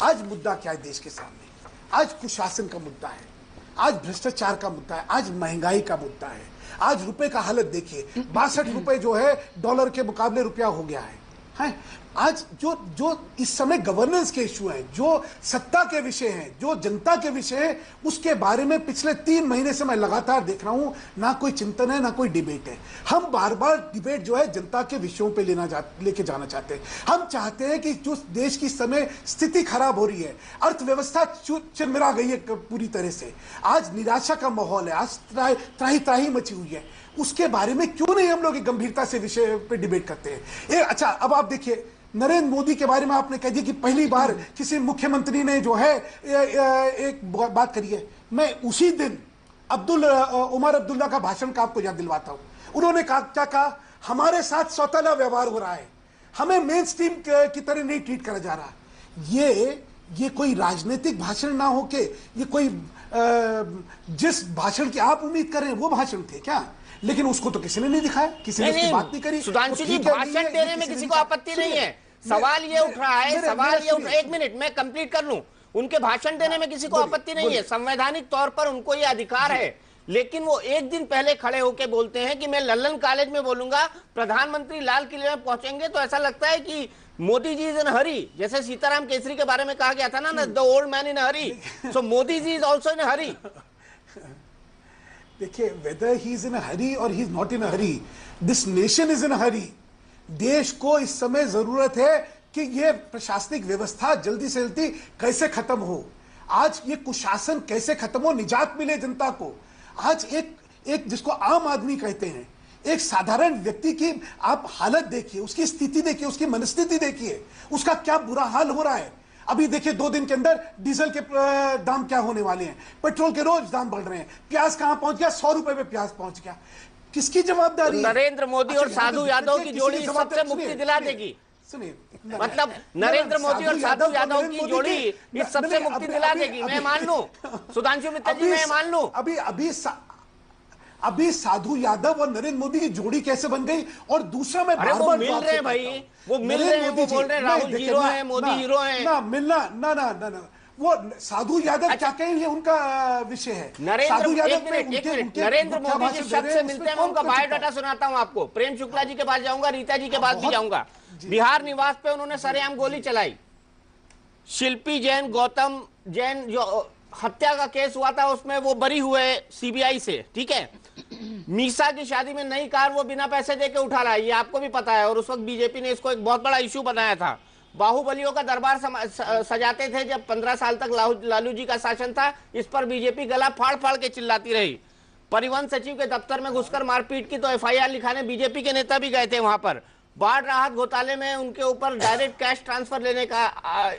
आज मुद्दा क्या है देश के सामने? आज कुशासन का मुद्दा है, आज भ्रष्टाचार का मुद्दा है, आज महंगाई का मुद्दा है। आज रुपए का हालत देखिए, 62 रुपए जो है डॉलर के मुकाबले रुपया हो गया है। आज जो इस समय गवर्नेंस के इश्यू हैं, जो सत्ता के विषय हैं, जो जनता के विषय हैं, उसके बारे में पिछले 3 महीने से मैं लगातार देख रहा हूं। ना कोई चिंतन है, ना कोई डिबेट है। हम बार बार डिबेट जो है जनता के विषयों पे लेके जाना चाहते हैं। हम चाहते हैं कि जो देश की समय स्थिति खराब हो रही है, अर्थव्यवस्था चिरमिरा गई है पूरी तरह से, आज निराशा का माहौल है, आज त्राही मची हुई है, उसके बारे में क्यों नहीं हम लोग एक गंभीरता से विषय पे डिबेट करते हैं? अच्छा, अब आप देखिए, नरेंद्र मोदी के बारे में आपने कह दिया कि पहली बार किसी मुख्यमंत्री ने जो है एक बात करी है। मैं उसी दिन उमर अब्दुल्ला का भाषण का आपको याद दिलवाता हूं। उन्होंने क्या कहा? हमारे साथ सौतेला व्यवहार हो रहा है, हमें मेन स्ट्रीम की तरह नहीं ट्रीट करा जा रहा। ये कोई राजनीतिक भाषण ना होके ये कोई जिस भाषण की आप उम्मीद कर रहे हैं वो भाषण थे क्या? लेकिन उसको तो किसी ने नहीं दिखाया, किसी ने उसकी बात नहीं करी। सुधांशु जी, भाषण देने में किसी को आपत्ति नहीं है। सवाल ये उठ रहा है, एक मिनट मैं कंप्लीट कर लूं। उनके भाषण देने में किसी को आपत्ति नहीं है, संवैधानिक तौर पर उनको ये अधिकार है। लेकिन वो एक दिन पहले खड़े होकर बोलते हैं कि मैं लल्लन कॉलेज में बोलूंगा, प्रधानमंत्री लाल किले में पहुंचेंगे, तो ऐसा लगता है कि मोदी जी इज इन हरी। जैसे सीताराम केसरी के बारे में कहा गया था ना, the old man in hurry, so Modi ji is also in hurry. देखिए, whether he is in a hurry or he is not in a hurry, this nation is in a hurry. देश को इस समय जरूरत है कि यह प्रशासनिक व्यवस्था जल्दी से जल्दी कैसे खत्म हो, आज ये कुशासन कैसे खत्म हो, निजात मिले जनता को। आज एक जिसको आम आदमी कहते हैं, एक साधारण व्यक्ति की आप हालत देखिए, उसकी स्थिति देखिए, उसकी मनस्थिति देखिए, उसका क्या बुरा हाल हो रहा है। अभी देखिए 2 दिन के अंदर डीजल के दाम क्या होने वाले हैं, पेट्रोल के रोज दाम बढ़ रहे हैं, प्याज कहां पहुंच गया, 100 रुपए में प्याज पहुंच गया। किसकी जवाबदारी? नरेंद्र मोदी और साधु यादव की जोड़ी सबसे मुक्ति दिला देगी। सुनिए, मतलब नरेंद्र मोदी और साधु यादव की जोड़ी इस सबसे मुक्ति दिला देगी, मैं मान लूं। सुधांशु मित्तल जी, मैं मान लूं। अभी साधु यादव और नरेंद्र मोदी की जोड़ी कैसे बन गई? और दूसरा मैं बार बार मिल रहे हैं भाई, वो मिल रहे हैं, वो बोल रहे हैं राहुल हीरो है, मोदी हीरो है। ना मिलना, ना वो साधु यादव क्या कहें, ये उनका विषय है। नरेंद्र मोदी जिस शख्स से मिलते हैं, मैं उनका बायोडाटा सुनाता हूं आपको। प्रेम शुक्ला जी के पास जाऊंगा, रीता जी के पास भी जाऊंगा। बिहार निवास पे उन्होंने सरेआम गोली चलाई। शिल्पी जैन, गौतम जैन जो हत्या का केस हुआ था, उसमें वो बरी हुए सीबीआई से, ठीक है। मीसा की शादी में नई कार वो बिना पैसे देके उठा रहा है, ये आपको भी पता है। और उस वक्त बीजेपी ने इसको एक बहुत बड़ा इशू बनाया था। बाहुबलियों का दरबार सजाते थे जब 15 साल तक लालू जी का शासन था। इस पर बीजेपी गला फाड़ फाड़ के चिल्लाती रही। परिवहन सचिव के दफ्तर में घुसकर मारपीट की तो एफआईआर लिखाने बीजेपी के नेता भी गए थे वहां पर। बाढ़ राहत घोटाले में उनके ऊपर डायरेक्ट कैश ट्रांसफर लेने का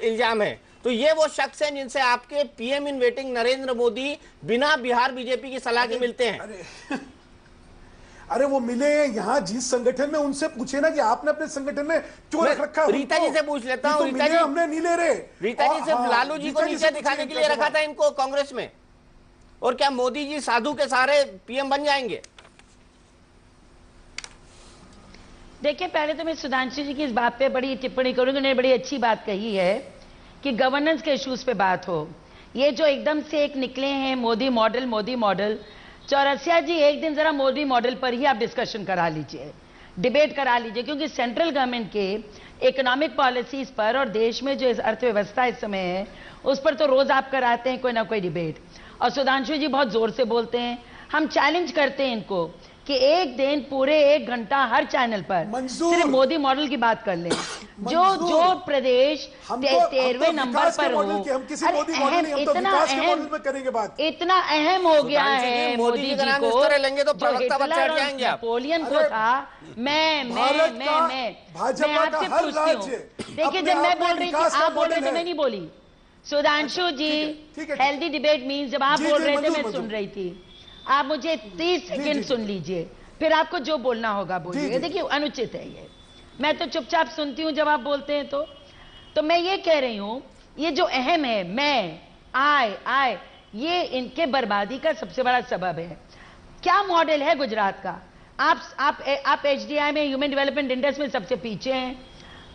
इल्जाम है। तो ये वो शख्स हैं जिनसे आपके PM in waiting Narendra Modi बिना बिहार बीजेपी की सलाह के मिलते हैं। अरे वो मिले यहाँ जिस संगठन में, उनसे पूछे ना कि आपने अपने संगठन में क्यों रख रखा है। रीता जी से पूछ लेता हूँ। रीता जी, हमने नहीं ले रहे। रीता जी से लालू जी को नीचे दिखाने के लिए रखा था इनको कांग्रेस में, और क्या मोदी जी साधु के सारे पीएम बन जाएंगे? देखिए, पहले तो मैं सुधांशु जी की इस बात पे बड़ी टिप्पणी करूंगी। उन्होंने बड़ी अच्छी बात कही है कि गवर्नेंस के इश्यूज पे बात हो। ये जो एकदम से एक निकले हैं मोदी मॉडल, चौरसिया जी एक दिन जरा मोदी मॉडल पर ही आप डिस्कशन करा लीजिए, डिबेट करा लीजिए, क्योंकि सेंट्रल गवर्नमेंट के इकोनॉमिक पॉलिसीज पर और देश में जो अर्थव्यवस्था इस समय है उस पर तो रोज आप कराते हैं कोई ना कोई डिबेट। और सुधांशु जी बहुत जोर से बोलते हैं। हम चैलेंज करते हैं इनको कि एक दिन पूरे 1 घंटा हर चैनल पर सिर्फ मोदी मॉडल की बात कर लें। जो प्रदेश 13वें नंबर पर हो, इतना अहम हो गया है मोदी जी को, लेंगे तो नेपोलियन को था। मैं आपसे पूछती हूँ, देखिए जब मैं बोल रही थी आप बोल रहे थे, मैं नहीं बोली। सुधांशु जी, हेल्दी डिबेट मीन्स जब आप बोल रहे थे मैं सुन रही थी। आप मुझे 30 सेकंड सुन लीजिए, फिर आपको जो बोलना होगा बोलिए। देखिए अनुचित है ये, मैं तो चुपचाप सुनती हूं जब आप बोलते हैं तो मैं ये कह रही हूं, ये जो अहम है मैं आय ये इनके बर्बादी का सबसे बड़ा सबब है। क्या मॉडल है गुजरात का? आप एचडीआई में, ह्यूमन डेवलपमेंट इंडेक्स में सबसे पीछे हैं।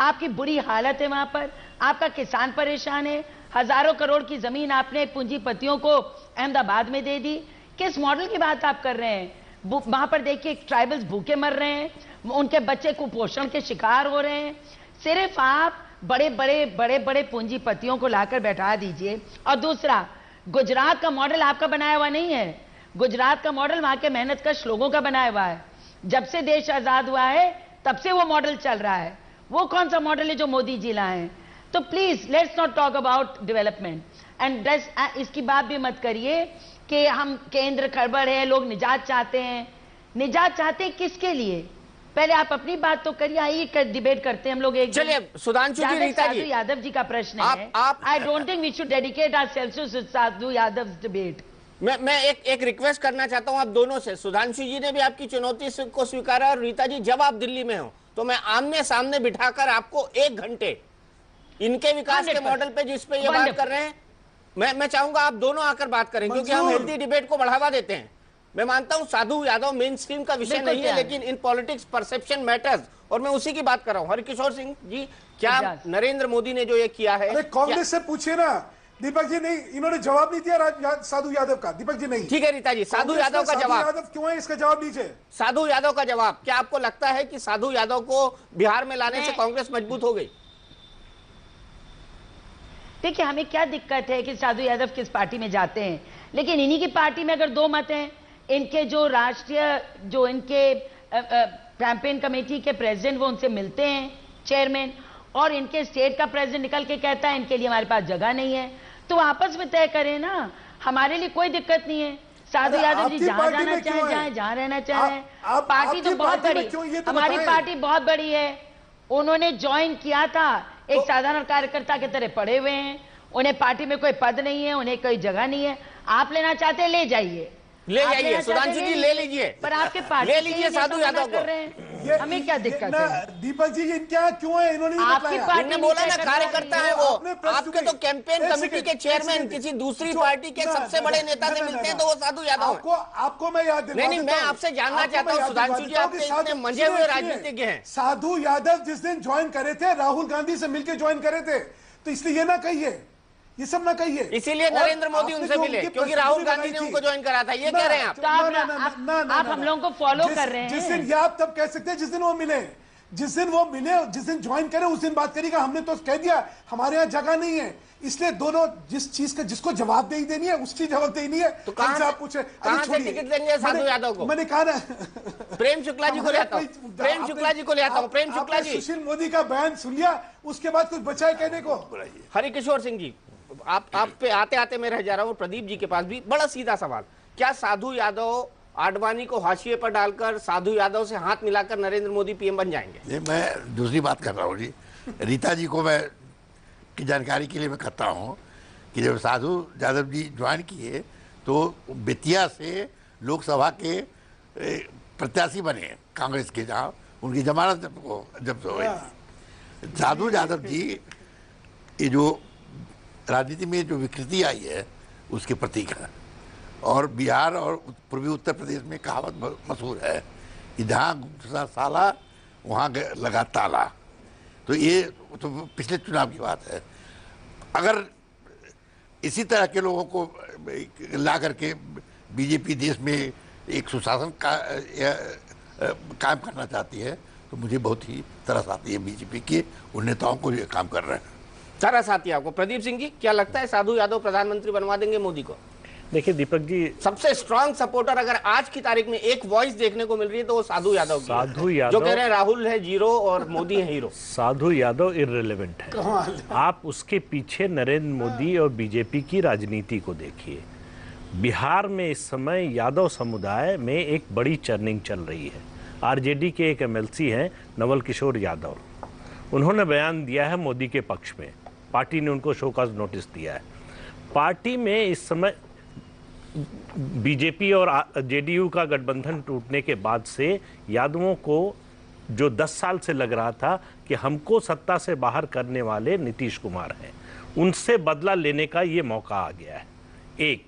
आपकी बुरी हालत है वहां पर, आपका किसान परेशान है। हजारों करोड़ की जमीन आपने पूंजीपतियों को अहमदाबाद में दे दी। किस मॉडल की बात आप कर रहे हैं? वहां पर देखिए ट्राइबल्स भूखे मर रहे हैं, उनके बच्चे कुपोषण के शिकार हो रहे हैं। सिर्फ आप बड़े पूंजीपतियों को लाकर बैठा दीजिए। और दूसरा, गुजरात का मॉडल आपका बनाया हुआ नहीं है। गुजरात का मॉडल वहां के मेहनतकश लोगों का बनाया हुआ है। जब से देश आजाद हुआ है तब से वो मॉडल चल रहा है। वो कौन सा मॉडल है जो मोदी जी लाए हैं? तो please let's not talk about development and इसकी बात भी मत करिए कि हम केंद्र खड़बड़ है, लोग निजात चाहते हैं। निजात चाहते हैं किसके लिए? पहले आप अपनी बात तो करिए, आइए डिबेट करते हैं हम लोग। एक चलिए सुधांशु जी, रीता जी, यादव जी का प्रश्न है। I don't think we should dedicate ourselves to Sadhu Yadav debate. मैं एक रिक्वेस्ट करना चाहता हूं आप दोनों से। सुधांशु जी ने भी आपकी चुनौती को स्वीकारा, और रीता जी जब आप दिल्ली में हो तो मैं आमने सामने बिठाकर आपको 1 घंटे इनके विकास के मॉडल पे जिस पे ये बात कर रहे हैं, मैं चाहूंगा आप दोनों आकर बात करें, क्योंकि हम हेल्दी डिबेट को बढ़ावा देते हैं। मैं मानता हूं साधु यादव मेन स्ट्रीम का विषय नहीं है, लेकिन इन पॉलिटिक्स परसेप्शन मैटर्स, और मैं उसी की बात कर रहा हूं। हरकिशोर सिंह जी, क्या नरेंद्र मोदी ने जो ये किया है, कांग्रेस से पूछे ना दीपक जी, नहीं इन्होंने जवाब नहीं दिया साधु यादव का। दीपक जी नहीं, ठीक है रीता जी, साधु यादव का जवाब क्यों है, इसका जवाब दीजिए। साधु यादव का जवाब, क्या आपको लगता है कि साधु यादव को बिहार में लाने से कांग्रेस मजबूत हो गई? देखिए, हमें क्या दिक्कत है कि साधु यादव किस पार्टी में जाते हैं, लेकिन इन्हीं की पार्टी में अगर 2 मत हैं, इनके जो राष्ट्रीय, जो इनके कैंपेन कमेटी के प्रेसिडेंट, वो उनसे मिलते हैं, चेयरमैन, और इनके स्टेट का प्रेसिडेंट निकल के कहता है इनके लिए हमारे पास जगह नहीं है, तो आपस में तय करें ना, हमारे लिए कोई दिक्कत नहीं है। साधु यादव जी जहां जाना चाहे जाए, जहां रहना चाहे, पार्टी तो बहुत बड़ी, हमारी पार्टी बहुत बड़ी है। उन्होंने ज्वाइन किया था, एक साधारण कार्यकर्ता की तरह पड़े हुए हैं, उन्हें पार्टी में कोई पद नहीं है, उन्हें कोई जगह नहीं है। आप लेना चाहते हैं ले जाइए, ले जाइए सुधांशु जी, ले लीजिए, पर आपके पार्टी ले लीजिए साधु यादव को। हमें क्या दिक्कत है? दीपक जी इनका क्यों है, इन्होंने आपकी पार्टी ने बोला ना कार्यकर्ता है वो, आपके तो कैंपेन कमेटी के चेयरमैन किसी दूसरी पार्टी के सबसे बड़े नेता से मिलते हैं तो वो साधु यादव है। आपको मैं याद दिलाता हूं, नहीं, मैं आपसे जानना चाहता हूँ सुधांशु जी, आप इतने मंजे हुए राजनीतिज्ञ हैं। साधु यादव जिस दिन ज्वाइन करे थे, राहुल गांधी से मिलकर ज्वाइन करे थे, तो इसलिए ये ना कहिए, ये सब ना कहिए। इसीलिए नरेंद्र मोदी उनसे मिले क्योंकि राहुल गांधी ने उनको ज्वाइन करा था, ये कह रहे हैं आप। आप हम लोगों को फॉलो कर रहे हैं। जिस दिन आप तब कह सकते हैं जिस दिन वो मिले, जिस दिन ज्वाइन करे उस दिन बात करेगा। हमने तो कह दिया हमारे यहाँ जगह नहीं है, इसलिए दोनों जिस चीज का जिसको जवाबदेही देनी है उसकी जवाबदेही नहीं है। तो कहां से आप पूछे, कहां से टिकट देंगे साधु यादव को? मैंने कहा ना, प्रेम शुक्ला जी को ले आता हूं, प्रेम शुक्ला जी को ले आता हूं। प्रेम शुक्ला जी, सुशील मोदी का बयान सुन लिया, उसके बाद कुछ बचा है कहने को? हरिकिशोर सिंह जी, आप पे आते आते मैं रह जा रहा हूँ, प्रदीप जी के पास भी बड़ा सीधा सवाल, क्या साधु यादव आडवाणी को हाशिए पर डालकर साधु यादव से हाथ मिलाकर नरेंद्र मोदी पीएम बन जाएंगे? ये मैं दूसरी बात कर रहा हूँ जी, रीता जी को मैं की जानकारी के लिए मैं कहता हूँ कि जब साधु यादव जी ज्वाइन किए तो बेतिया से लोकसभा के प्रत्याशी बने कांग्रेस के, जहाँ उनकी जमानत जब हो गई। साधु यादव जी ये जो राजनीति में जो विकृति आई है उसके प्रतीक है, और बिहार और पूर्वी उत्तर प्रदेश में कहावत मशहूर है कि जहाँ साला वहाँ लगा ताला। तो ये तो पिछले चुनाव की बात है। अगर इसी तरह के लोगों को ला करके बीजेपी देश में एक सुशासन कायम करना चाहती है तो मुझे बहुत ही तरस आती है बीजेपी के उन नेताओं को ये काम कर रहे हैं। तरस आती है आपको? प्रदीप सिंह जी, क्या लगता है साधु यादव प्रधानमंत्री बनवा देंगे मोदी को? देखिए दीपक जी, सबसे स्ट्रांग सपोर्टर अगर आज की तारीख में एक वॉइस देखने को मिल रही है तो वो साधु यादव की है, जो कह रहे हैं राहुल है जीरो और मोदी है हीरो। साधु यादव इररिलेवेंट है। आप उसके पीछे नरेंद्र मोदी और बीजेपी की राजनीति को देखिए। बिहार में इस समय यादव समुदाय में एक बड़ी चर्निंग चल रही है। आरजेडी के एक एमएलसी हैं नवल किशोर यादव, उन्होंने बयान दिया है मोदी के पक्ष में, पार्टी ने उनको शोकॉज नोटिस दिया है। पार्टी में इस समय बीजेपी और जेडीयू का गठबंधन टूटने के बाद से यादवों को जो 10 साल से लग रहा था कि हमको सत्ता से बाहर करने वाले नीतीश कुमार हैं, उनसे बदला लेने का ये मौका आ गया है। एक,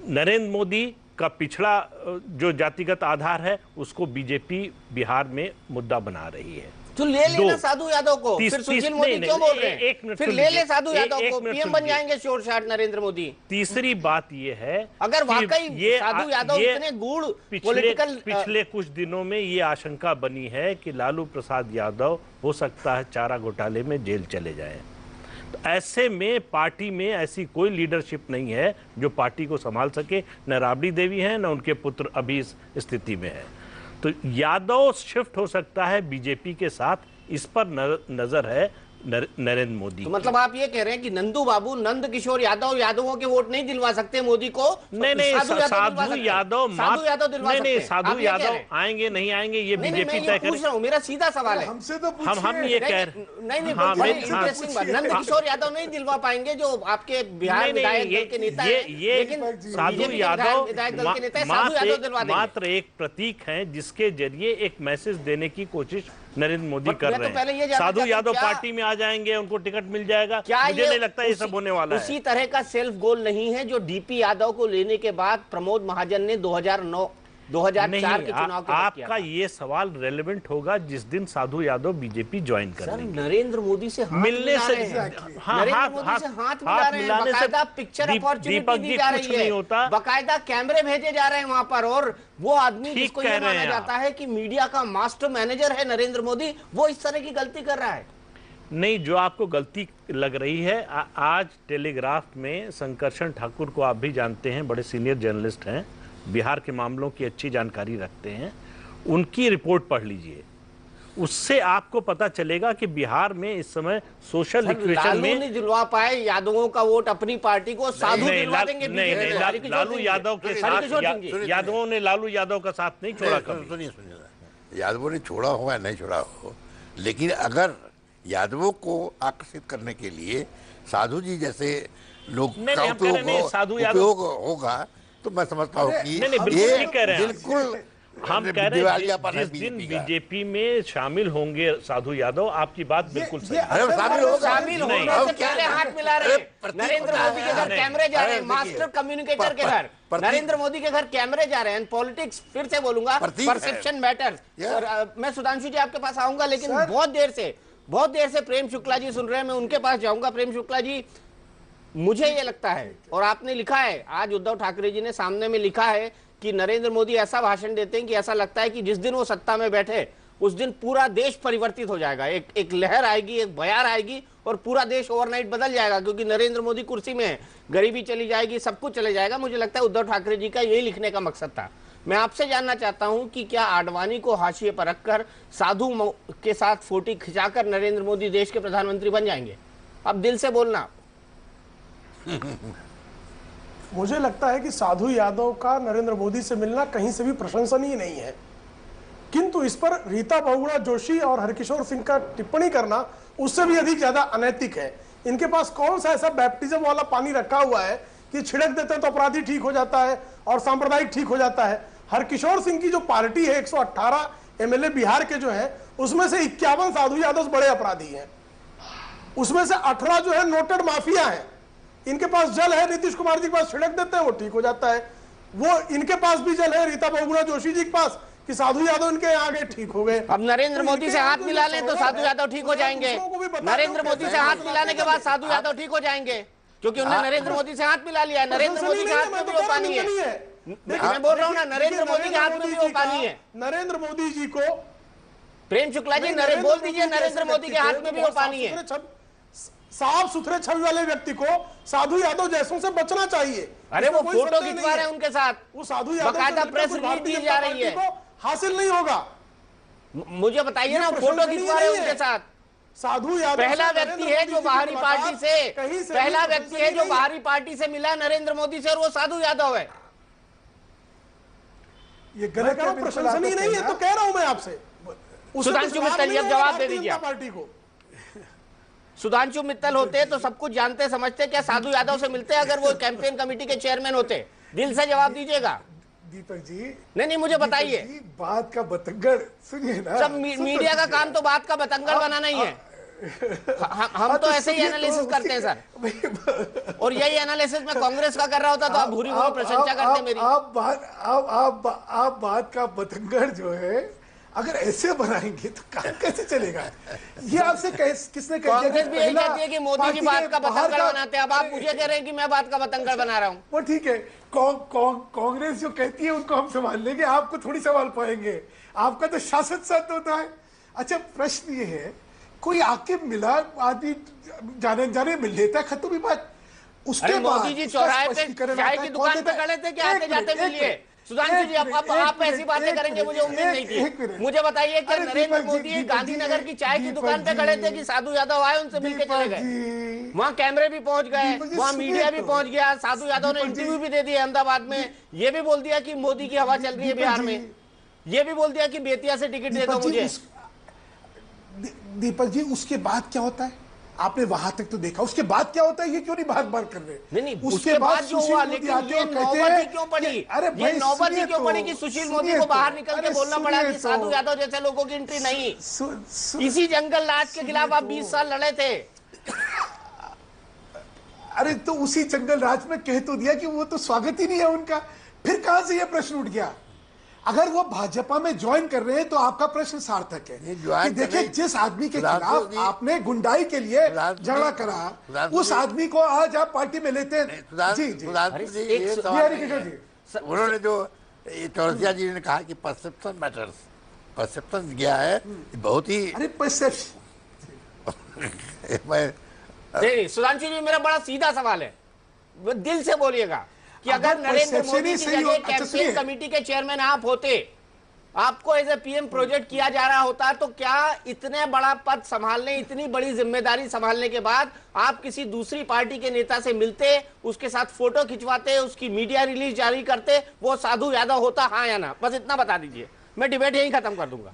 नरेंद्र मोदी का पिछड़ा जो जातिगत आधार है उसको बीजेपी बिहार में मुद्दा बना रही है। तो ले लेना साधु यादव को, फिर सुशील मोदी क्यों बोल रहे हैं? फिर ले ले साधु यादव को, पीएम बन जाएंगे शोर शाट नरेंद्र मोदी। तीसरी बात ये है, अगर वाकई साधु यादव इतने गूढ़ पिछले कुछ दिनों में ये आशंका बनी है कि लालू प्रसाद यादव हो सकता है चारा घोटाले में जेल चले जाएं। तो ऐसे में पार्टी में ऐसी कोई लीडरशिप नहीं है जो पार्टी को संभाल सके। न राबड़ी देवी हैं, न उनके पुत्र अभी इस स्थिति में है। तो यादव शिफ्ट हो सकता है बीजेपी के साथ, इस पर नजर है नरेंद्र मोदी। तो मतलब आप ये कह रहे हैं कि नंदू बाबू, नंद किशोर यादव यादवों के वोट नहीं दिलवा सकते मोदी को? नहीं, साधु यादव आएंगे नहीं आएंगे ये बीजेपी तय पूछ रहा हूँ, मेरा सीधा सवाल है। हमसे तो हम ये कह रहे नंद किशोर यादव नहीं दिलवा पाएंगे जो आपके बिहार विधायक दल के नेता हैं, लेकिन साधु यादव मात्र एक प्रतीक है जिसके जरिए एक मैसेज देने की कोशिश नरेंद्र मोदी कर रहे हैं। साधु यादव पार्टी में आ जाएंगे, उनको टिकट मिल जाएगा, मुझे नहीं लगता ये सब होने वाला है। उसी तरह का सेल्फ गोल नहीं है जो डीपी यादव को लेने के बाद प्रमोद महाजन ने 2004 के चुनाव के बाद किया। आपका ये सवाल रेलेवेंट होगा जिस दिन साधु यादव बीजेपी ज्वाइन करेंगे। नरेंद्र मोदी से मिलने से हाथ मिलाने से पिक्चर अपॉर्चुनिटी दी जा रही है, बाकायदा कैमरे भेजे जा रहे हैं वहां पर, और वो आदमी जिसको ये माना जाता है कि मीडिया का मास्टर मैनेजर है नरेंद्र मोदी, वो इस तरह की गलती कर रहा है। नहीं, जो आपको गलती लग रही है, आज टेलीग्राफ में शंकरशन ठाकुर को आप भी जानते हैं, बड़े सीनियर जर्नलिस्ट हैं, बिहार के मामलों की अच्छी जानकारी रखते हैं। उनकी रिपोर्ट पढ़ लीजिए, उससे आपको पता चलेगा कि बिहार में इस समय सोशल इक्वेशन में नहीं दिलवा पाए यादवों का वोट अपनी पार्टी को, साधु दिलवा देंगे। नहीं, लालू यादव के साथ यादवों ने लालू यादव का साथ नहीं छोड़ा कभी। सुनिए, यादवों ने छोड़ा हो या नहीं छोड़ा हो, लेकिन अगर यादवों को आकर्षित करने के लिए साधु जी जैसे लोग का उपयोग होगा तो मैं समझता हूँ कि ये बिल्कुल हम कह रहे हैं जिस दिन बीजेपी में शामिल होंगे साधु यादव, आपकी बात बिल्कुल सही। शामिल होने से पहले हाथ मिला रहे नरेंद्र मोदी के घर कैमरे जा रहे हैं, मास्टर कम्युनिकेटर के घर नरेंद्र मोदी के घर कैमरे जा रहे हैं। पॉलिटिक्स फिर से बोलूंगा, परसेप्शन मैटर्स। मैं सुधांशु जी आपके पास आऊंगा, लेकिन बहुत देर से प्रेम शुक्ला जी सुन रहे हैं, मैं उनके पास जाऊंगा। प्रेम शुक्ला जी, मुझे ये लगता है, और आपने लिखा है, आज उद्धव ठाकरे जी ने सामने में लिखा है कि नरेंद्र मोदी ऐसा भाषण देते हैं कि ऐसा लगता है कि जिस दिन वो सत्ता में बैठे उस दिन पूरा देश परिवर्तित हो जाएगा, एक लहर आएगी, एक बयार आएगी और पूरा देश ओवरनाइट बदल जाएगा, क्योंकि नरेंद्र मोदी कुर्सी में है, गरीबी चली जाएगी, सब कुछ चले जाएगा। मुझे लगता है उद्धव ठाकरे जी का यही लिखने का मकसद था। मैं आपसे जानना चाहता हूं कि क्या आडवाणी को हाशिए पर रखकर, साधु के साथ फोटो खिंचाकर नरेंद्र मोदी देश के प्रधानमंत्री बन जाएंगे? अब दिल से बोलना। मुझे लगता है कि साधु यादव का नरेंद्र मोदी से मिलना कहीं से भी प्रशंसनीय नहीं है, किंतु इस पर रीता बहुगुणा जोशी और हरकिशोर सिंह का टिप्पणी करना उससे भी अधिक ज्यादा अनैतिक है। इनके पास कौन सा ऐसा बैप्टिज्म वाला पानी रखा हुआ है कि छिड़क देते हैं तो अपराधी ठीक हो जाता है और सांप्रदायिक ठीक हो जाता है। हरकिशोर सिंह की जो पार्टी है, 118 एमएलए बिहार के जो है, उसमें से 51 साधु यादव बड़े अपराधी हैं, उसमें से 18 जो है नोटेड माफिया है। इनके पास जल है, नीतीश कुमार जी के पास छिड़क देते हैं, वो ठीक हो जाता है। वो इनके पास भी जल है, रीता बहुगुणा जोशी जी के पास, कि साधु यादव इनके यहाँ गए ठीक हो गए। अब नरेंद्र मोदी से हाथ मिला लें तो साधु यादव ठीक हो जाएंगे। नरेंद्र मोदी से हाथ मिलाने के बाद साधु यादव ठीक हो जाएंगे, क्योंकि उन्होंने नरेंद्र मोदी से हाथ मिला लिया है। नरेंद्र मोदी के हाथ में भी वो पानी है। मैं बोल रहा हूँ ना, नरेंद्र मोदी के हाथ में भी वो पानी है। नरेंद्र मोदी जी को, प्रेम शुक्ला जी बोल दीजिए, नरेंद्र मोदी के हाथ में भी वो पानी है। साफ सुथरे छवि वाले व्यक्ति को साधु यादव जैसों से बचना चाहिए। अरे वो फोटो खिंचवा रहे हैं उनके साथ, वो साधु यादव बाकायदा प्रेस रिलीज दी जा रही है, हासिल नहीं होगा। मुझे बताइए ना, फोटो खिंचवा रहे हैं उनके साथ। साधु यादव पहला व्यक्ति है जो बाहरी पार्टी से, पहला व्यक्ति है जो बाहरी पार्टी से मिला नरेंद्र मोदी से, और वो साधु यादव है। ये गलत है, प्रशंसनीय नहीं है तो कह रहा हूं मैं आपसे। सुधांशु मित्तल, जवाब दे दीजिए पार्टी को। सुधांशु मित्तल होते तो सब कुछ जानते समझते, क्या साधु यादव से मिलते अगर वो कैंपेन कमेटी के चेयरमैन होते? दिल से जवाब दीजिएगा। दीपक जी, नहीं मुझे बताइए, बात का बतंगड़ सुनिए ना। सब मीडिया का काम तो बात का बतंगड़ बनाना ही है। हम तो ऐसे ही एनालिसिस करते हैं सर, और यही एनालिसिस मैं कांग्रेस का कर रहा होता तो आप भूरी भूरी प्रशंसा करते मेरी। आप बात का बतंगड़ जो है अगर ऐसे बनाएंगे तो काम कैसे चलेगा? ये आपसे किसने कहा? कांग्रेस भी यही कहती है कि मोदी जी बात का बतंगड़ बनाते हैं। अब आप मुझे कह रहे हैं कि मैं बात का बतंगड़ बना रहा हूँ। वो ठीक है, कांग्रेस जो कहती है उनको हम संभाल लेंगे, आपको थोड़ी संभाल पाएंगे। आपका तो शासन साथ होता है। अच्छा, प्रश्न ये है, कोई आके मिला, आदमी जाने मिल लेता है, खत्म ही बात। उसके बाद मोदी जी चौराहे पे चाय की दुकान पे खड़े थे, क्या आते जाते मिलिए? सुधांशु जी, अब आप ऐसी बातें करेंगे मुझे उम्मीद नहीं थी। मुझे बताइए, क्या नरेंद्र मोदी गांधीनगर की चाय की दुकान पे खड़े थे कि साधु यादव आए उनसे मिलके चले गए? वहाँ कैमरे भी पहुंच गए, वहाँ मीडिया भी पहुंच गया, साधु यादव ने इंटरव्यू भी दे दिया अहमदाबाद में। ये भी बोल दिया कि मोदी की हवा चल रही है बिहार में, ये भी बोल दिया कि बेतिया से टिकट दे दो मुझे। दीपक जी, उसके बाद क्या होता है? आपने वहां तक तो देखा, उसके बाद क्या होता है ये क्यों नहीं बार-बार कर रहे? नहीं, उसके बाद जो हुआ, लेकिन ये नौबत ही क्यों पड़ी? अरे ये नौबत ही क्यों पड़ी कि सुशील मोदी को बाहर निकल के बोलना पड़ा कि साधु यादव जैसे लोगों की एंट्री नहीं? इसी जंगल राज के खिलाफ आप 20 साल लड़े थे। अरे तो उसी जंगल राज में कह तो दिया कि वो तो स्वागत ही नहीं है उनका। फिर कहां से ये प्रश्न उठ गया? अगर वो भाजपा में ज्वाइन कर रहे हैं तो आपका प्रश्न सार्थक है कि देखिए, जिस आदमी के खिलाफ आपने गुंडाई के लिए झगड़ा करा, उस आदमी को आज आप पार्टी में लेते हैं। जी उन्होंने जो चौरसिया जी ने कहा कि परसेप्शन मैटर्स, परसेप्शन गया है बहुत ही। अरे परसेप्शन, सुधांशु जी, मेरा बड़ा सीधा सवाल है, दिल से बोलिएगा कि अगर नरेंद्र मोदी की जगह कैंपेन कमेटी के चेयरमैन आप होते आपको एज ए पीएम प्रोजेक्ट किया जा रहा होता तो क्या इतने बड़ा पद संभालने, इतनी बड़ी जिम्मेदारी संभालने के बाद आप किसी दूसरी पार्टी के नेता से मिलते, उसके साथ फोटो खिंचवाते, उसकी मीडिया रिलीज जारी करते, वो साधु यादव होता, हाँ या ना? बस इतना बता दीजिए, मैं डिबेट यही खत्म कर दूंगा।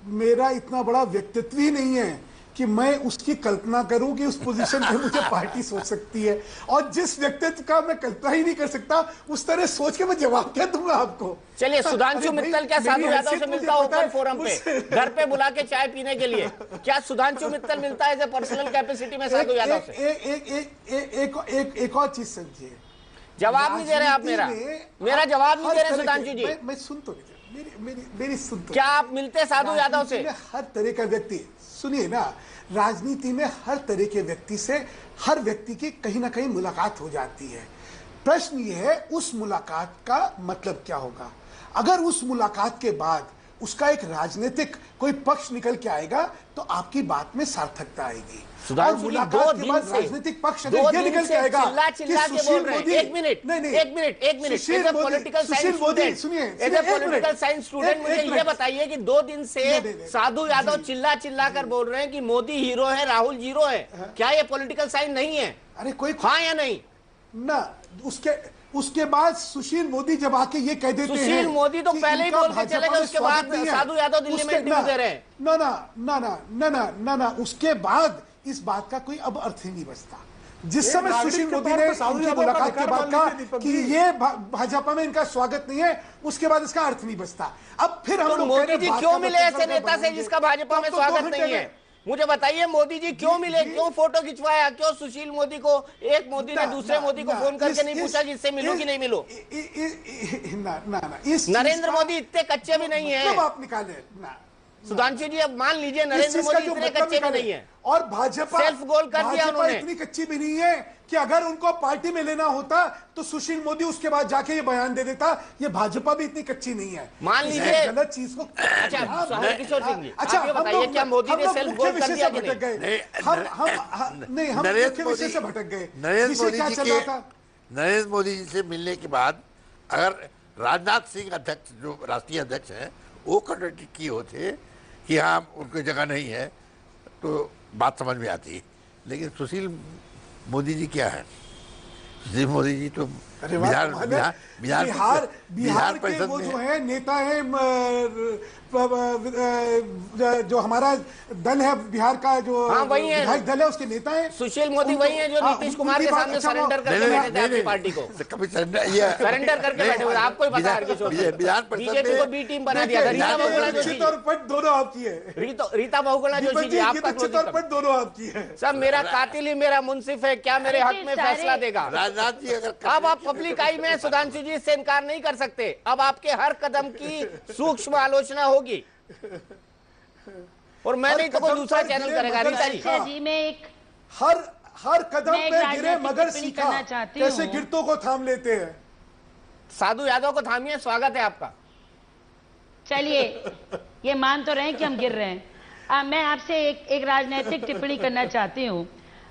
मेरा इतना बड़ा व्यक्तित्व ही नहीं है कि मैं उसकी कल्पना करूं कि उस पोजीशन पे मुझे पार्टी सोच सकती है, और जिस व्यक्तित्व का मैं कल्पना ही नहीं कर सकता उस तरह सोच के मैं जवाब क्या दूंगा आपको? चलिए, सुधांशु मित्तल क्या साधु यादव से मिलता ओपन फोरम पे, घर पे बुला के चाय पीने के लिए? क्या सुधांशु मित्तल मिलता है एज ए पर्सनल कैपेसिटी में साधु यादव से? एक और चीज समझिए, जवाब नहीं दे रहे आप, मेरा जवाब नहीं दे रहे सुधांशु जी। मैं सुन तो मेरी सुन तो। क्या आप मिलते साधु यादव से? हर तरह का व्यक्ति, सुनिए ना, राजनीति में हर तरह के व्यक्ति से हर व्यक्ति की कहीं ना कहीं मुलाकात हो जाती है। प्रश्न ये है उस मुलाकात का मतलब क्या होगा। अगर उस मुलाकात के बाद उसका एक राजनीतिक कोई पक्ष निकल के आएगा तो आपकी बात में सार्थकता आएगी। और मुलाकात के बाद राजनीतिक पक्ष अगर ये निकल के आएगा कि सुशील मोदी, एक मिनट, पॉलिटिकल साइंस स्टूडेंट मुझे ये बताइए कि 2 दिन से साधु यादव चिल्ला कर बोल रहे हैं कि मोदी हीरो है, राहुल जीरो है, क्या ये पॉलिटिकल साइंस नहीं है? अरे कोई हाँ या नहीं ना? उसके बाद सुशील मोदी जब आके ये कह देते हैं, सुशील मोदी तो पहले ही बोल के चले गए, उसके बाद साधु यादव दिल्ली में इंटरव्यू दे रहे हैं। ना, उसके बाद इस बात का कोई अब अर्थ ही नहीं बचता। जिस समय सुशील मोदी ने उनकी मुलाकात के बाद कहा कि ये भाजपा में इनका स्वागत नहीं है, उसके बाद इसका अर्थ नहीं बचता। अब फिर हम लोग मोदी जी क्यों मिले ऐसे नेता से जिसका भाजपा में स्वागत नहीं है? मुझे बताइए, मोदी जी क्यों मिले, क्यों फोटो खिंचवाया, क्यों सुशील मोदी को, एक मोदी ने दूसरे मोदी को फोन करके नहीं पूछा जिससे मिलूं कि नहीं मिलूं? नरेंद्र मोदी इतने कच्चे भी नहीं है। आप निकाले सुधांशु जी, अब मान लीजिए नरेंद्र मोदी इतने कच्चे भी नहीं है, और भाजपा सेल्फ गोल कर दिया उन्होंने। इतनी कच्ची भी नहीं है कि अगर उनको पार्टी में लेना होता तो सुशील मोदी उसके बाद जाके ये बयान दे देता। ये भाजपा भी इतनी कच्ची नहीं है। मान लीजिए गलत चीज को। अच्छा किशोर सिंह जी, अच्छा बताइए, क्या मोदी ने सेल्फ गोल कर दिया कि नहीं? हम मुख्य विषय से भटक गए। नरेंद्र मोदी जी से मिलने के बाद अगर राजनाथ सिंह अध्यक्ष, जो राष्ट्रीय अध्यक्ष हैं, वो कंट्रोडिक्ट किए होते कि हाँ उनको जगह नहीं है, तो बात समझ में आती। लेकिन सुशील मोदी जी क्या है? सुशील मोदी जी तो बिहार के वो जो है नेता है, जो हमारा दल है बिहार का, जो विधायक दल है, उसके नेता है सुशील मोदी। वही है जो नीतीश कुमार के सामने सरेंडर करके बैठे थे अपनी पार्टी को, कभी सरेंडर करके बैठे हुए। आपको ही पता है, बीजेपी को बी टीम बना दिया था। रीता बहुगुणा जोशी और पट दोनों आपकी है। रीता बहुगुणा जोशी जी, आपका पट दोनों आपकी है। सब मेरा कातिल ही मेरा मुंसिफ है, क्या मेरे हक में फैसला देगा? राजनाथ जी अगर अब आप पब्लिक आई में सुधांशु जी इससे इनकार नहीं कर सकते। अब आपके हर कदम की सूक्ष्म आलोचना होगी, और मैं नहीं तो कोई दूसरा चैनल करेगा। रीता जी, मैं एक हर कदम पे गिरे मगर सीखा कैसे गिरतों को थाम लेते हैं। साधु यादव को थामिए, स्वागत है आपका। चलिए, ये मान तो रहे हैं कि हम गिर रहे हैं। मैं आपसे एक राजनीतिक टिप्पणी करना चाहती हूँ।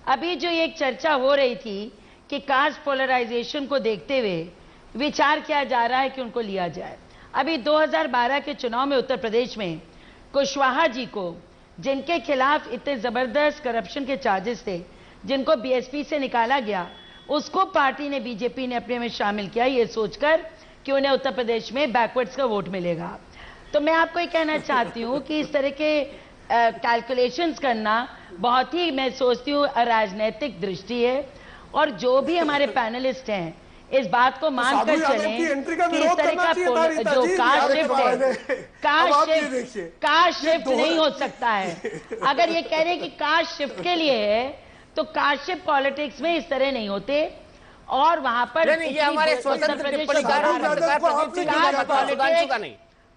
अभी जो एक चर्चा हो रही थी कि कास्ट पोलराइजेशन को देखते हुए विचार किया जा रहा है कि उनको लिया जाए। अभी 2012 के चुनाव में उत्तर प्रदेश में कुशवाहा जी को, जिनके खिलाफ इतने जबरदस्त करप्शन के चार्जेस थे, जिनको बीएसपी से निकाला गया, उसको पार्टी ने, बीजेपी ने अपने में शामिल किया, ये सोचकर कि उन्हें उत्तर प्रदेश में बैकवर्ड्स का वोट मिलेगा। तो मैं आपको ये कहना चाहती हूँ कि इस तरह के कैलकुलेशंस करना बहुत ही, मैं सोचती हूँ, अराजनैतिक दृष्टि है। और जो भी हमारे पैनलिस्ट हैं इस बात को मानकर चलें कि इस तरह का जो कास्ट शिफ्ट है, कास्ट शिफ्ट नहीं हो सकता है। अगर ये कह रहे हैं कि कास्ट शिफ्ट के लिए है, तो कास्ट शिफ्ट पॉलिटिक्स में इस तरह नहीं होते। और वहां पर ये हमारे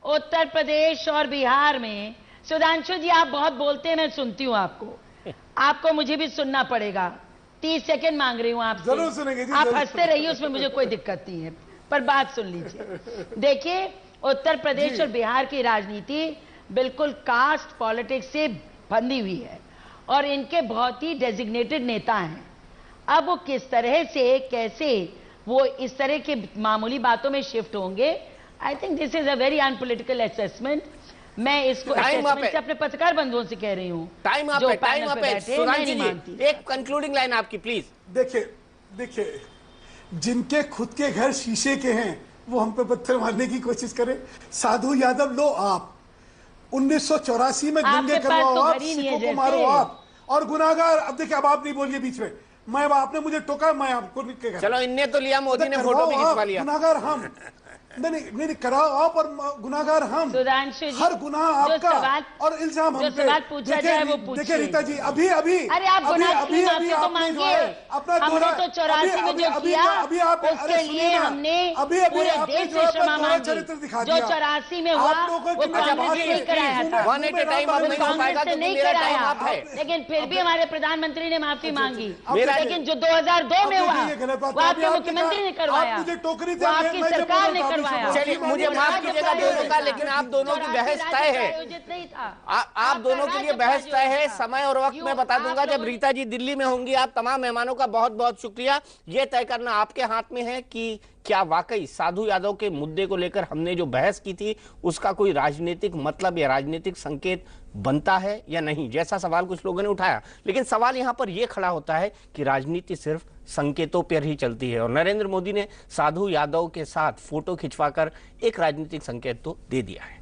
उत्तर प्रदेश और बिहार में, सुधांशु जी आप बहुत बोलते हैं, मैं सुनती हूँ आपको मुझे भी सुनना पड़ेगा। 30 सेकंड मांग रही हूँ आपसे। जरूर सुनेंगे जी, आप हंसते रहिए, उसमें मुझे कोई दिक्कत नहीं है, पर बात सुन लीजिए। देखिए, उत्तर प्रदेश और बिहार की राजनीति बिल्कुल कास्ट पॉलिटिक्स से बंधी हुई है, और इनके बहुत ही डेजिग्नेटेड नेता हैं। अब वो किस तरह से, कैसे वो इस तरह के मामूली बातों में शिफ्ट होंगे, I think this is a very unpolitical assessment. मैं इसको से अपने पत्रकार बंधुओं से कह रही हूँ। टाइम आप है सुधांशु जी, एक कंक्लूडिंग लाइन आपकी प्लीज। देखिए जिनके खुद के घर शीशे के हैं वो हम पे पत्थर मारने की कोशिश करें। साधु यादव लो आप, 1984 में दंगे करवाओ आप, सिखों को मारो आप, और गुनाहगार। अब देखिए, अब आप नहीं बोलिए बीच में, मैं आपने मुझे टोका, मैं आपको चलो इनने तो लिया, मोदी ने फोटो भी खिंचवा लिया। गुनाहगार हम नहीं कराओ आप, और गुनाहगार हम। हर गुनाह आपका और इल्जाम हम पे। देखिए रीता जी, अभी अरे आप अभी आपने जो है अपना दोहरा, तो 84 में जो किया उसके लिए हमने पूरे देश से क्षमा मांगी। जो 84 में हुआ वो कांग्रेस ने कराया था, कांग्रेस ने नहीं कराया, लेकिन फिर भी हमारे प्रधानमंत्री ने माफी मांगी। लेकिन जो 2002 में हुआ वो आपके मुख्यमंत्री ने करवाया, वो आपकी सरकार ने। चलिए मुझे माफ कीजिएगा दोनों का, लेकिन आप दोनों की बहस तय है, आप दोनों के लिए बहस तय है। समय और वक्त मैं बता दूंगा जब रीता जी दिल्ली में होंगी। आप तमाम मेहमानों का बहुत बहुत शुक्रिया। ये तय करना आपके हाथ में है कि क्या वाकई साधु यादव के मुद्दे को लेकर हमने जो बहस की थी उसका कोई राजनीतिक मतलब या राजनीतिक संकेत बनता है या नहीं, जैसा सवाल कुछ लोगों ने उठाया। लेकिन सवाल यहां पर यह खड़ा होता है कि राजनीति सिर्फ संकेतों पर ही चलती है, और नरेंद्र मोदी ने साधु यादव के साथ फोटो खिंचवाकर एक राजनीतिक संकेत तो दे दिया है।